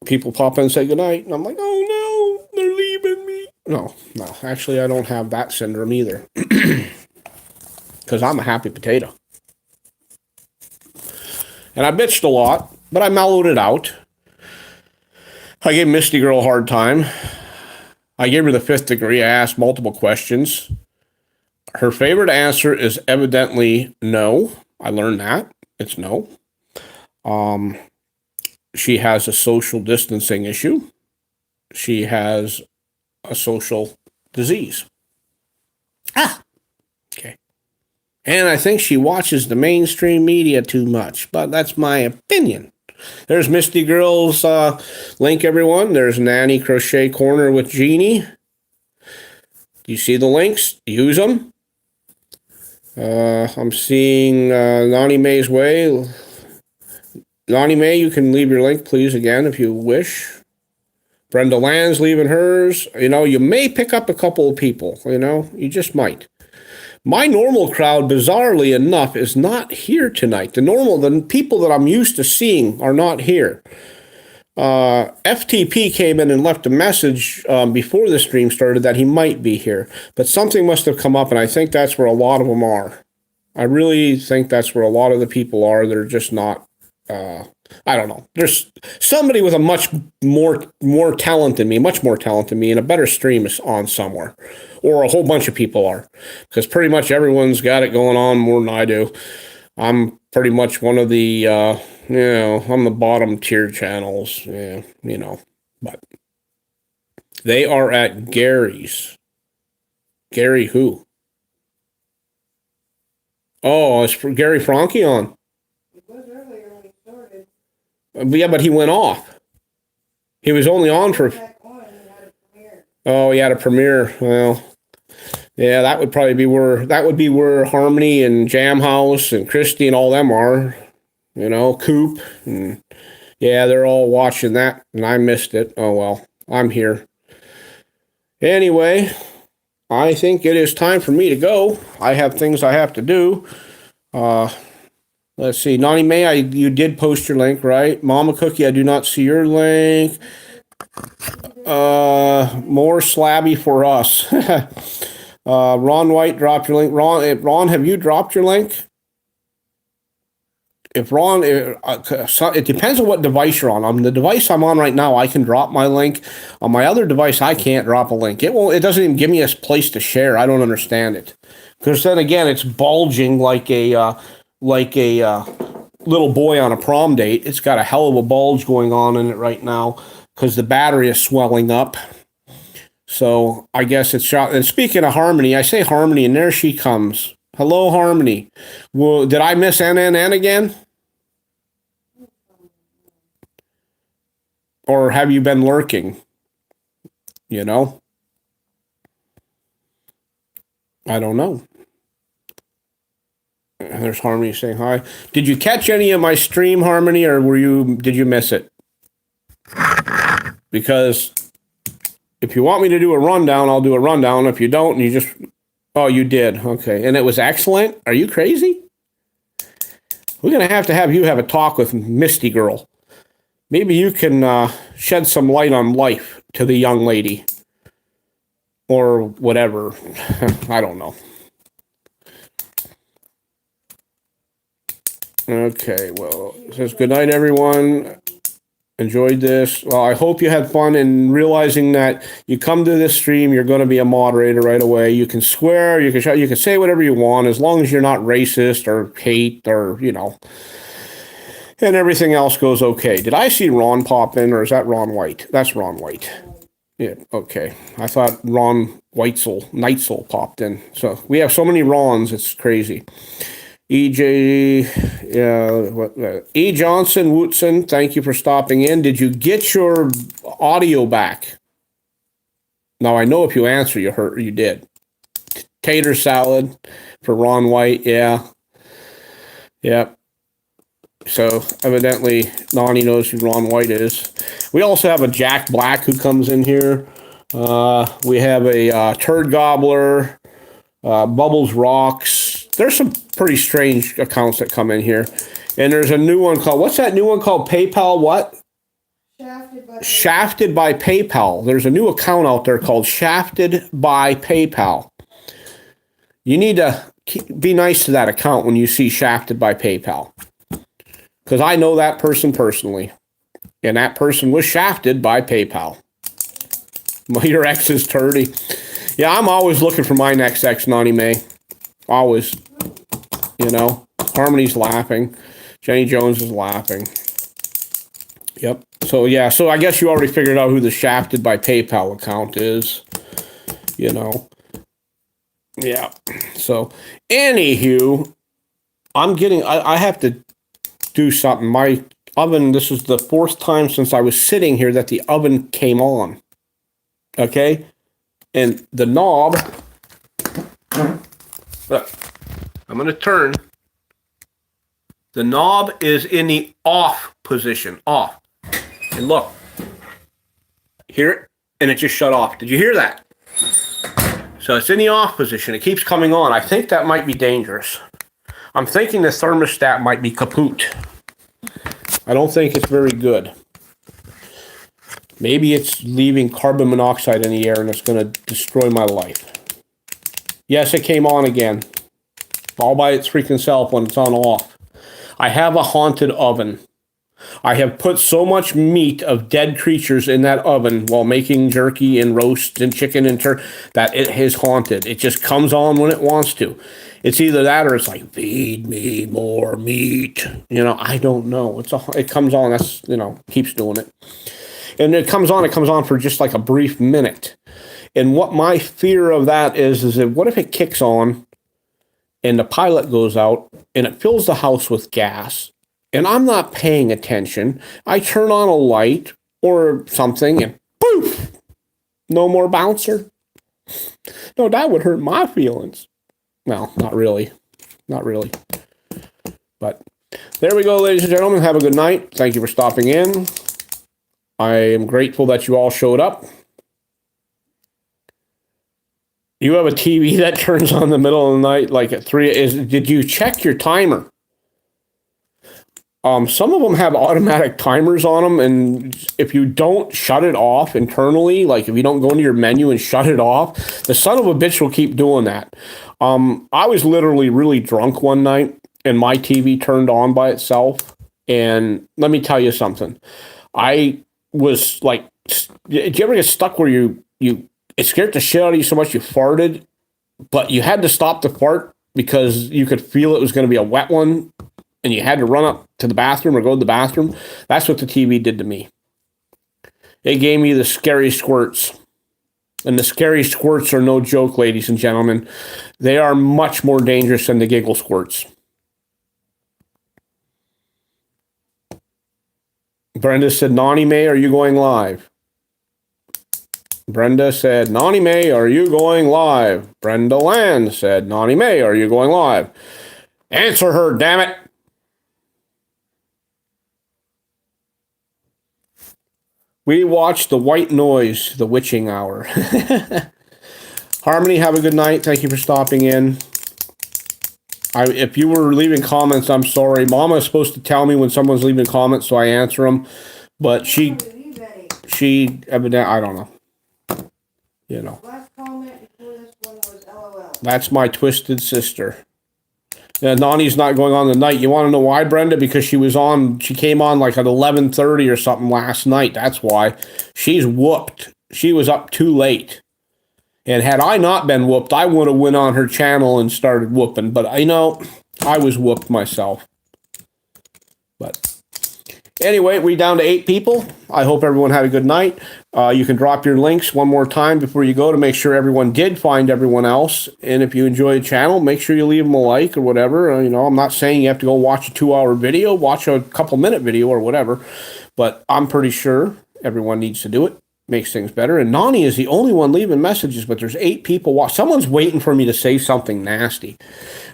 People pop in and say goodnight, and I'm like, oh no, they're leaving me. No, actually, I don't have that syndrome either. Because I'm a happy potato. And I bitched a lot, but I mellowed it out. I gave Misty Girl a hard time. I gave her the 5th degree. I asked multiple questions. Her favorite answer is evidently no. I learned that. It's no. She has a social distancing issue. She has a social disease. Okay. And I think she watches the mainstream media too much, but that's my opinion. There's Misty Girl's link, everyone. There's Nanny Crochet Corner with Jeannie. Do you see the links? Use them. I'm seeing Lonnie Mae's Way. Lonnie Mae, you can leave your link, please, again, if you wish. Brenda Land's leaving hers. You know, you may pick up a couple of people, you know, you just might. My normal crowd, bizarrely enough, is not here tonight. The people that I'm used to seeing are not here. FTP came in and left a message before the stream started that he might be here, but something must have come up, and I think that's where a lot of them are. I really think that's where a lot of the people are. They're just not. I don't know. There's somebody with a much more talent than me, much more talent than me, and a better stream is on somewhere, or a whole bunch of people are, because pretty much everyone's got it going on more than I do. I'm pretty much one of the, I'm the bottom tier channels, but they are at Gary's. Gary who? Oh, it's Gary Franke on. Yeah, but he went off. He was only on for. Oh, he had a premiere. Well, yeah, that would be where Harmony and Jam House and Christy and all them are. You know, Coop and yeah, they're all watching that, and I missed it. Oh well, I'm here. Anyway, I think it is time for me to go. I have things I have to do. Let's see. Nani May, you did post your link, right? Mama Cookie, I do not see your link. More slabby for us. Ron White dropped your link. Ron, have you dropped your link? If Ron, it depends on what device you're on. On the device I'm on right now, I can drop my link. On my other device, I can't drop a link. It doesn't even give me a place to share. I don't understand it. Because then again, it's bulging like a little boy on a prom date. It's got a hell of a bulge going on in it right now because the battery is swelling up. So I guess it's shot. And speaking of Harmony, I say Harmony, and there she comes. Hello, Harmony. Well, did I miss NNN again? Or have you been lurking? You know? I don't know. There's Harmony saying hi. Did you catch any of my stream, Harmony, or did you miss it? Because if you want me to do a rundown, I'll do a rundown. If you don't, oh, you did. Okay. And it was excellent. Are you crazy? We're going to have you have a talk with Misty Girl. Maybe you can shed some light on life to the young lady. Or whatever. I don't know. Okay, well, it says good night, everyone. Enjoyed this. Well, I hope you had fun in realizing that you come to this stream, you're going to be a moderator right away. You can swear, you can shout, you can say whatever you want, as long as you're not racist or hate or, and everything else goes okay. Did I see Ron pop in, or is that Ron White? That's Ron White. Yeah, okay. I thought Ron Neitzel popped in. So we have so many Rons, it's crazy. E Johnson Wootson, thank you for stopping in. Did you get your audio back? Now I know if you answer, you did. Tater salad for Ron White, yeah. Yep. So evidently Nani knows who Ron White is. We also have a Jack Black who comes in here. We have a Turd Gobbler, Bubbles Rocks. There's some pretty strange accounts that come in here. And there's a new one called, what's that new one called? PayPal what? Shafted by PayPal. There's a new account out there called Shafted by PayPal. You need to be nice to that account when you see Shafted by PayPal. Because I know that person personally. And that person was shafted by PayPal. Your ex is turdy. Yeah, I'm always looking for my next ex, Nani May. Always. Harmony's laughing. Jenny Jones is laughing. Yep. So I guess you already figured out who the Shafted by PayPal account is. Yeah. So, anywho, I have to do something. My oven, this is the fourth time since I was sitting here that the oven came on. Okay? And the knob, look, I'm going to turn. The knob is in the off position, off. And look, Hear it? And it just shut off. Did you hear that? So it's in the off position. It keeps coming on. I think that might be dangerous. I'm thinking the thermostat might be kaput. I don't think it's very good. Maybe it's leaving carbon monoxide in the air and it's going to destroy my life. Yes, it came on again. All by its freaking self when it's on off. I have a haunted oven. I have put so much meat of dead creatures in that oven while making jerky and roast and chicken and turkey that it is haunted. It just comes on when it wants to. It's either that or it's like, feed me more meat. You know, I don't know. It comes on. That's, you know, keeps doing it. And it comes on for just like a brief minute. And what my fear of that is that what if it kicks on and the pilot goes out and it fills the house with gas and I'm not paying attention. I turn on a light or something and poof, no more bouncer. No, that would hurt my feelings. Well, not really. Not really. But there we go, ladies and gentlemen. Have a good night. Thank you for stopping in. I am grateful that you all showed up. You have a TV that turns on in the middle of the night, like at 3. Did you check your timer? Some of them have automatic timers on them, and if you don't shut it off internally, like if you don't go into your menu and shut it off, the son of a bitch will keep doing that. I was literally really drunk one night, and my TV turned on by itself. And let me tell you something. I was like, did you ever get stuck where it scared the shit out of you so much you farted, but you had to stop the fart because you could feel it was going to be a wet one, and you had to run up to the bathroom or go to the bathroom? That's what the TV did to me. It gave me the scary squirts. And the scary squirts are no joke, ladies and gentlemen. They are much more dangerous than the giggle squirts. Brenda said, Nani May, are you going live? Brenda said, Nani May, are you going live? Brenda Land said, Nani May, are you going live? Answer her, damn it. We watched The White Noise, The Witching Hour. Harmony, have a good night. Thank you for stopping in. If you were leaving comments, I'm sorry. Mama is supposed to tell me when someone's leaving comments, so I answer them. But she evidently, I don't know. You know. Last comment before this one was LOL. That's my twisted sister. Nani's not going on tonight. You want to know why, Brenda? Because she came on like at 11:30 or something last night. That's why. She's whooped. She was up too late. And had I not been whooped, I would have went on her channel and started whooping. But I know I was whooped myself. But anyway, we down to 8 people. I hope everyone had a good night. You can drop your links one more time before you go to make sure everyone did find everyone else. And if you enjoy the channel, make sure you leave them a like or whatever. I'm not saying you have to go watch a 2-hour video, watch a couple-minute video or whatever. But I'm pretty sure everyone needs to do it. Makes things better. And Nani is the only one leaving messages, but there's 8 people. Someone's waiting for me to say something nasty.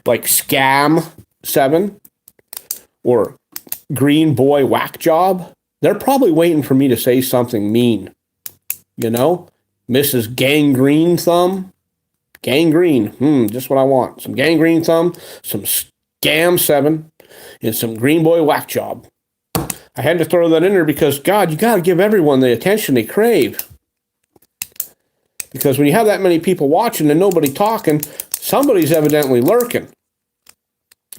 Like Scam 7 or Green Boy Whack Job. They're probably waiting for me to say something mean. You know? Mrs. Gangrene Thumb. Gangrene. Just what I want. Some Gangrene Thumb, some Scam 7, and some Green Boy Whack Job. I had to throw that in there because, God, you got to give everyone the attention they crave. Because when you have that many people watching and nobody talking, somebody's evidently lurking.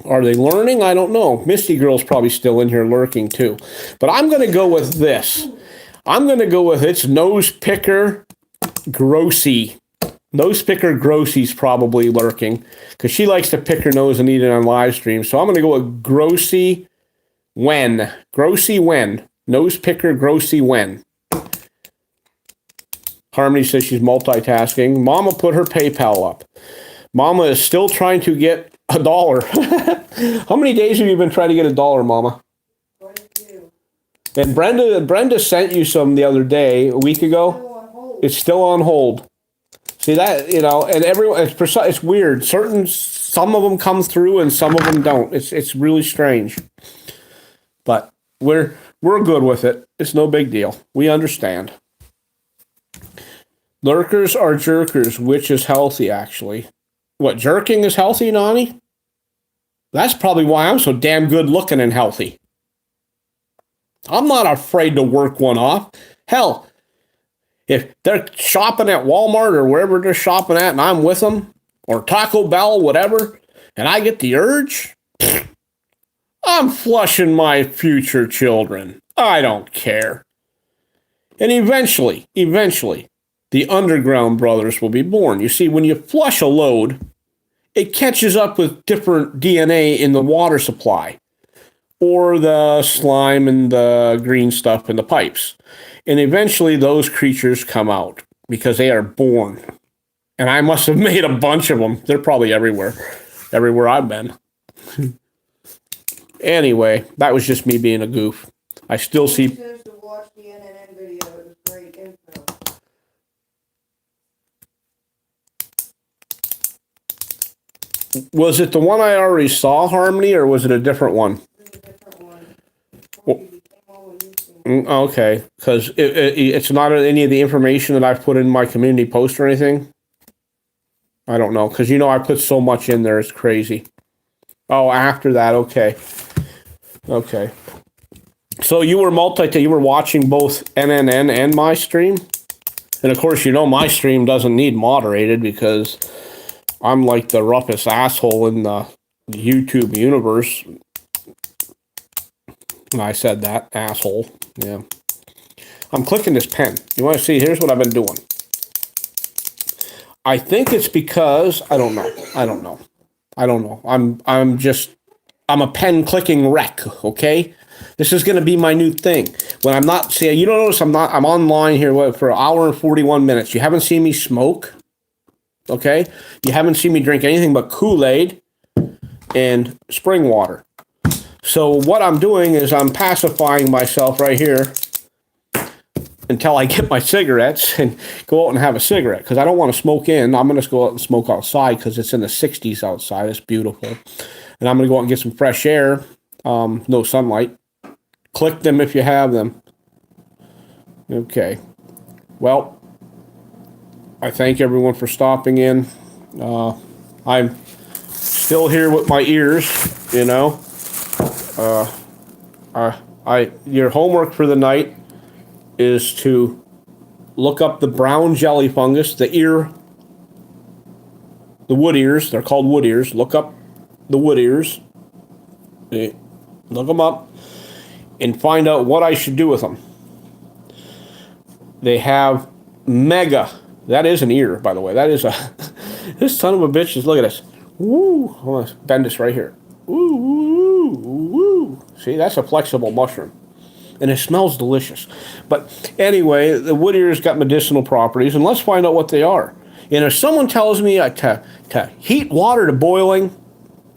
Are they learning? I don't know. Misty Girl's probably still in here lurking too. But I'm going to go with this. I'm going to go with it's Nose Picker Grossy. Nose Picker Grossy's probably lurking because she likes to pick her nose and eat it on live stream. So I'm going to go with Grossy Wen. Grossy Wen. Nose Picker Grossy Wen. Harmony says she's multitasking. Mama put her PayPal up. Mama is still trying to get $1. How many days have you been trying to get $1, Mama? 22. And Brenda sent you some the other day, a week ago. Still on hold. It's still on hold. See that, and everyone, it's weird. Some of them come through and some of them don't. It's really strange. But we're good with it. It's no big deal. We understand. Lurkers are jerkers, which is healthy, actually. What, jerking is healthy, Nani? That's probably why I'm so damn good looking and healthy. I'm not afraid to work one off. Hell, if they're shopping at Walmart or wherever they're shopping at and I'm with them, or Taco Bell, whatever, and I get the urge, I'm flushing my future children. I don't care. And eventually, the Underground Brothers will be born. You see, when you flush a load, it catches up with different DNA in the water supply, or the slime and the green stuff in the pipes. And eventually those creatures come out because they are born. And I must have made a bunch of them. They're probably everywhere I've been. Anyway, that was just me being a goof. I still see... He says to watch the NNN video. It was great info. Was it the one I already saw, Harmony, or was it a different one? It was a different one. Well- Before you became on what you've seen. Okay, because it's not any of the information that I've put in my community post or anything. I don't know, because I put so much in there, it's crazy. Oh, after that, okay. Okay. So you were you were watching both NNN and my stream? And of course, my stream doesn't need moderated because I'm like the roughest asshole in the YouTube universe. I said that, asshole. Yeah. I'm clicking this pen. You want to see? Here's what I've been doing. I think it's because I don't know. I'm a pen clicking wreck, okay? This is going to be my new thing. When I'm not, see, you don't notice I'm online here for an hour and 41 minutes. You haven't seen me smoke, okay? You haven't seen me drink anything but Kool-Aid and spring water. So what I'm doing is I'm pacifying myself right here until I get my cigarettes and go out and have a cigarette, because I don't want to smoke in. I'm going to go out and smoke outside because it's in the 60s outside. It's beautiful. And I'm going to go out and get some fresh air. No sunlight. Click them if you have them. Okay. Well, I thank everyone for stopping in. I'm still here with my ears, Your homework for the night is to look up the brown jelly fungus, the wood ears. They're called wood ears. Look up the wood ears. Look them up and find out what I should do with them. They have mega. That is an ear, by the way. That is a. This son of a bitch is. Look at this. Woo! I'm gonna bend this right here. Woo! Woo! Woo! See, that's a flexible mushroom, and it smells delicious. But anyway, the wood ears got medicinal properties, and let's find out what they are. And if someone tells me to heat water to boiling,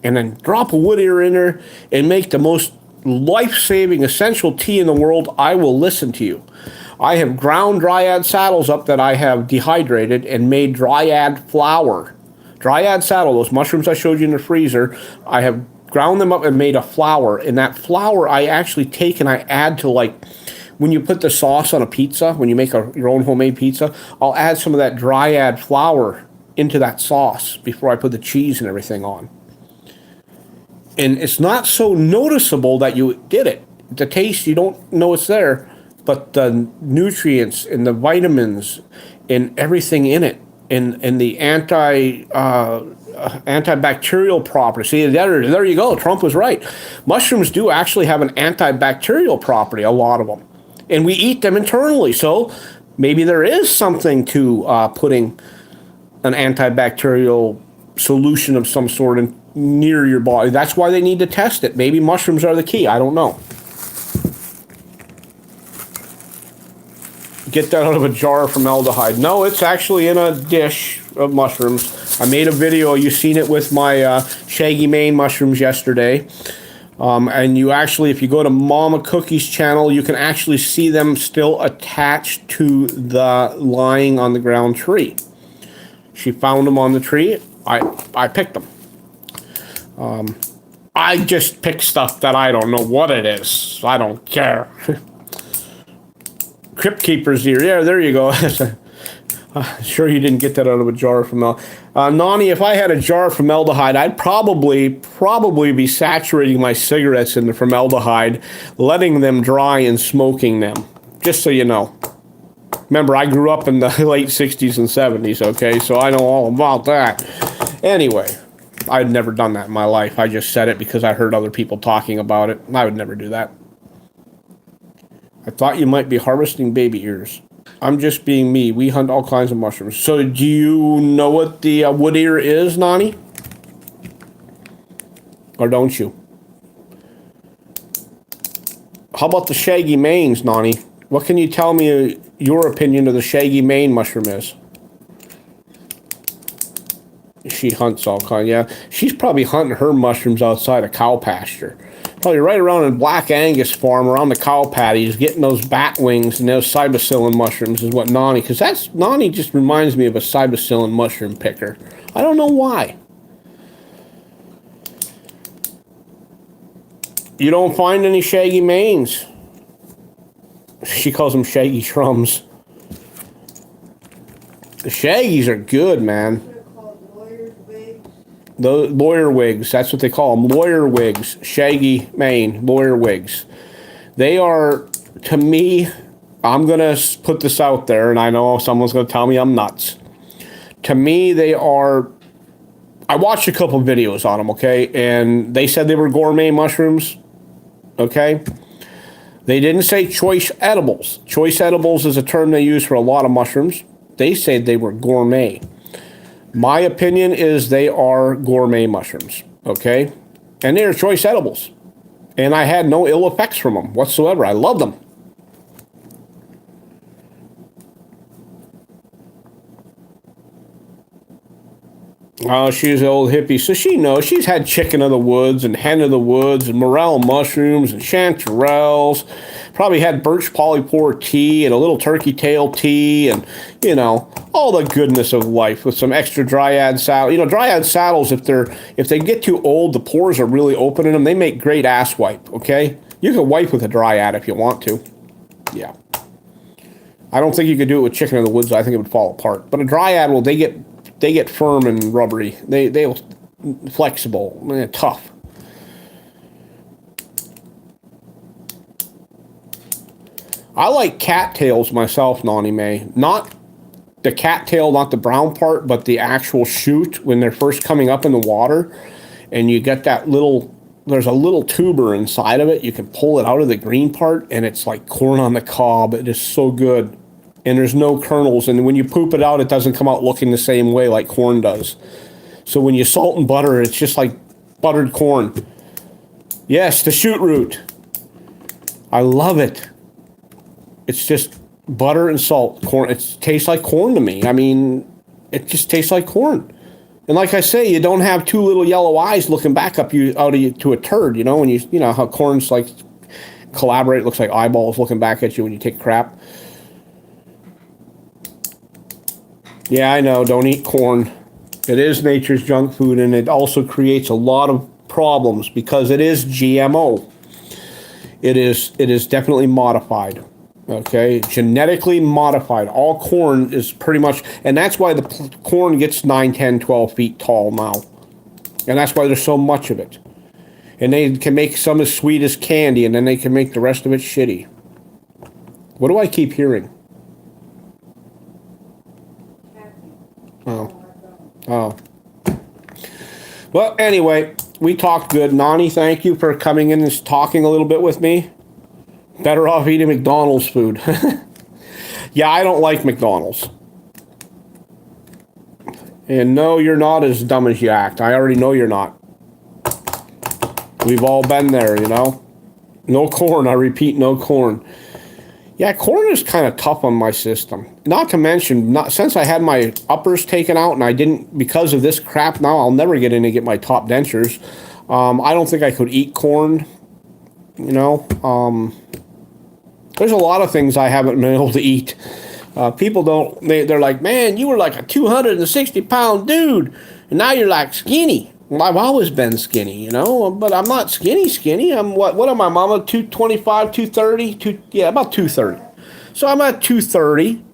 and then drop a wood ear in there and make the most life-saving essential tea in the world, I will listen to you. I have ground dryad saddles up that I have dehydrated and made dryad flour. Dryad saddle, those mushrooms I showed you in the freezer, I have ground them up and made a flour. And that flour I actually take and I add to, like, when you put the sauce on a pizza, when you make your own homemade pizza, I'll add some of that dryad flour into that sauce before I put the cheese and everything on. And it's not so noticeable that you did it. The taste, you don't know it's there, but the nutrients and the vitamins and everything in it, and the antibacterial property. See, there you go. Trump was right. Mushrooms do actually have an antibacterial property, a lot of them. And we eat them internally. So maybe there is something to putting an antibacterial solution of some sort near your body. That's why they need to test it. Maybe mushrooms are the key. I don't know. Get that out of a jar from aldehyde. No, it's actually in a dish of mushrooms. I made a video. You seen it with my Shaggy Mane mushrooms yesterday. And you actually, if you go to Mama Cookie's channel, you can actually see them still attached to the lying on the ground tree. She found them on the tree. I picked them. I just pick stuff that I don't know what it is. I don't care. Crypt Keeper's ear. Yeah, there you go. Sure you didn't get that out of a jar from Nani, if I had a jar of formaldehyde, I'd probably be saturating my cigarettes in the formaldehyde, letting them dry and smoking them. Just so you know. Remember, I grew up in the late 60s and 70s, okay? So I know all about that. Anyway, I'd never done that in my life. I just said it because I heard other people talking about it. I would never do that. I thought you might be harvesting baby ears. I'm just being me. We hunt all kinds of mushrooms. So do you know what the wood ear is, Nani? Or don't you? How about the shaggy manes, Nani? What can you tell me your opinion of the shaggy mane mushroom is? She hunts all kinds, yeah. She's probably hunting her mushrooms outside a cow pasture. Probably right around in Black Angus farm, around the cow patties, getting those bat wings and those cybacillin mushrooms is what Nani, because Nani just reminds me of a cybacillin mushroom picker. I don't know why. You don't find any shaggy manes. She calls them shaggy shrums. The shaggies are good, man. They're called lawyer's wigs. The lawyer wigs, that's what they call them. Lawyer wigs. Shaggy mane, lawyer wigs. They are, to me, I'm going to put this out there, and I know someone's going to tell me I'm nuts. To me, they are, I watched a couple videos on them, okay? And they said they were gourmet mushrooms, okay? They didn't say choice edibles. Choice edibles is a term they use for a lot of mushrooms. They said they were gourmet. My opinion is they are gourmet mushrooms, okay? And they're choice edibles. And I had no ill effects from them whatsoever. I love them. Oh, she's an old hippie, so she knows. She's had chicken of the woods and hen of the woods and morel mushrooms and chanterelles. Probably had birch polypore tea and a little turkey tail tea and, you know, all the goodness of life with some extra dryad saddle. You know, dryad saddles, if they get too old, the pores are really open in them. They make great ass wipe, okay? You can wipe with a dryad if you want to. Yeah. I don't think you could do it with chicken of the woods. I think it would fall apart. But a dryad, well, they get firm and rubbery. They're flexible. They're tough. I like cattails myself, Nani May. Not the cattail, not the brown part, but the actual shoot when they're first coming up in the water. And you get that there's a little tuber inside of it. You can pull it out of the green part, and it's like corn on the cob. It is so good. And there's no kernels, and when you poop it out, it doesn't come out looking the same way like corn does. So when you salt and butter, it's just like buttered corn. Yes, the shoot root. I love it. It's just butter and salt. Corn. It tastes like corn to me. I mean, it just tastes like corn. And like I say, you don't have two little yellow eyes looking back out of you to a turd. You know, when you know how corn's like collaborate. It looks like eyeballs looking back at you when you take crap. Yeah, I know. Don't eat corn. It is nature's junk food, and it also creates a lot of problems because it is GMO. It is definitely modified. Okay, genetically modified. All corn is pretty much, and that's why the corn gets 9, 10, 12 feet tall now. And that's why there's so much of it. And they can make some as sweet as candy, and then they can make the rest of it shitty. What do I keep hearing? Oh. Well, anyway, we talked good. Nani, thank you for coming in and talking a little bit with me. Better off eating McDonald's food. Yeah, I don't like McDonald's. And no, you're not as dumb as you act. I already know you're not. We've all been there, you know. No corn, I repeat, no corn. Yeah, corn is kind of tough on my system. Not to mention, since I had my uppers taken out and I didn't, because of this crap now, I'll never get in to get my top dentures. I don't think I could eat corn, you know. There's a lot of things I haven't been able to eat. People don't, they're like, man, you were like a 260-pound dude, and now you're like skinny. Well, I've always been skinny, you know, but I'm not skinny. I'm what am I, Mama? 225, 230? Yeah, about 230. So I'm at 230.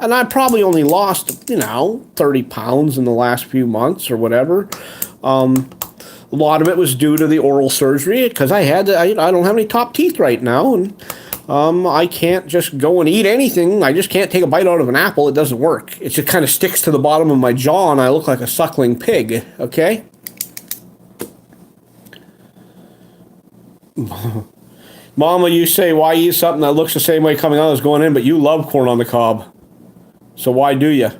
And I probably only lost, 30 pounds in the last few months or whatever. A lot of it was due to the oral surgery because I don't have any top teeth right now. And I can't just go and eat anything. I just can't take a bite out of an apple. It doesn't work. It just kind of sticks to the bottom of my jaw and I look like a suckling pig, okay? Mama, you say, why eat something that looks the same way coming out as going in, but you love corn on the cob. So why do you?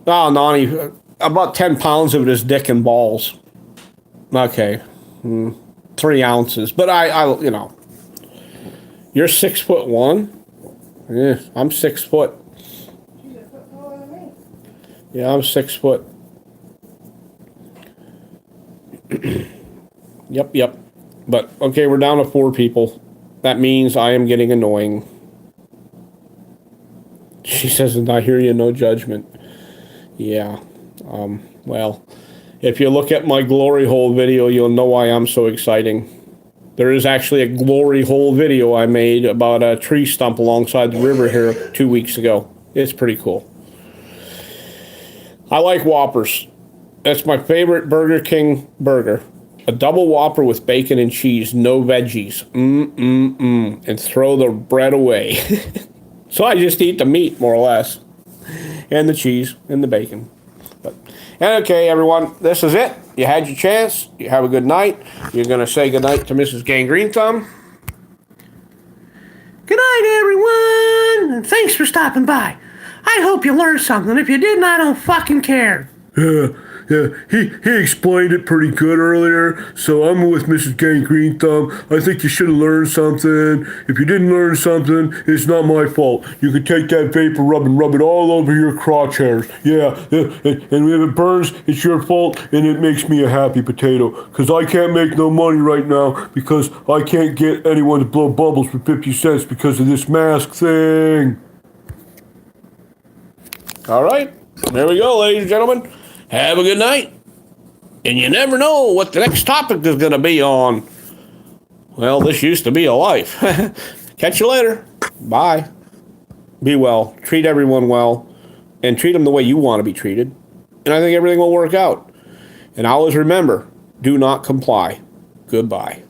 Oh, Nani, about 10 pounds of it is dick and balls. Okay. 3 ounces. But you're 6'1"? Yeah, I'm 6 foot. She's a foot taller than me. Yeah, I'm 6 foot. Yep. But, okay, we're down to 4 people. That means I am getting annoying. She says, and I hear you, no judgment. Yeah. Well, if you look at my glory hole video, you'll know why I'm so exciting. There is actually a glory hole video I made about a tree stump alongside the river here 2 weeks ago. It's pretty cool. I like Whoppers. That's my favorite Burger King burger. A double Whopper with bacon and cheese, no veggies. And throw the bread away. So I just eat the meat, more or less. And the cheese and the bacon. And okay, everyone, this is it. You had your chance. You have a good night. You're going to say good night to Mrs. Gangrene Thumb. Good night, everyone, and thanks for stopping by. I hope you learned something. If you didn't, I don't fucking care. Yeah, he explained it pretty good earlier, so I'm with Mrs. Gangrene Thumb. I think you should have learned something. If you didn't learn something, it's not my fault. You could take that vapor rub and rub it all over your crotch hairs. Yeah, and if it burns, it's your fault, and it makes me a happy potato. Because I can't make no money right now because I can't get anyone to blow bubbles for 50 cents because of this mask thing. All right. There we go, ladies and gentlemen. Have a good night. And you never know what the next topic is going to be on. Well, this used to be a life. Catch you later. Bye. Be well. Treat everyone well. And treat them the way you want to be treated. And I think everything will work out. And always remember, do not comply. Goodbye.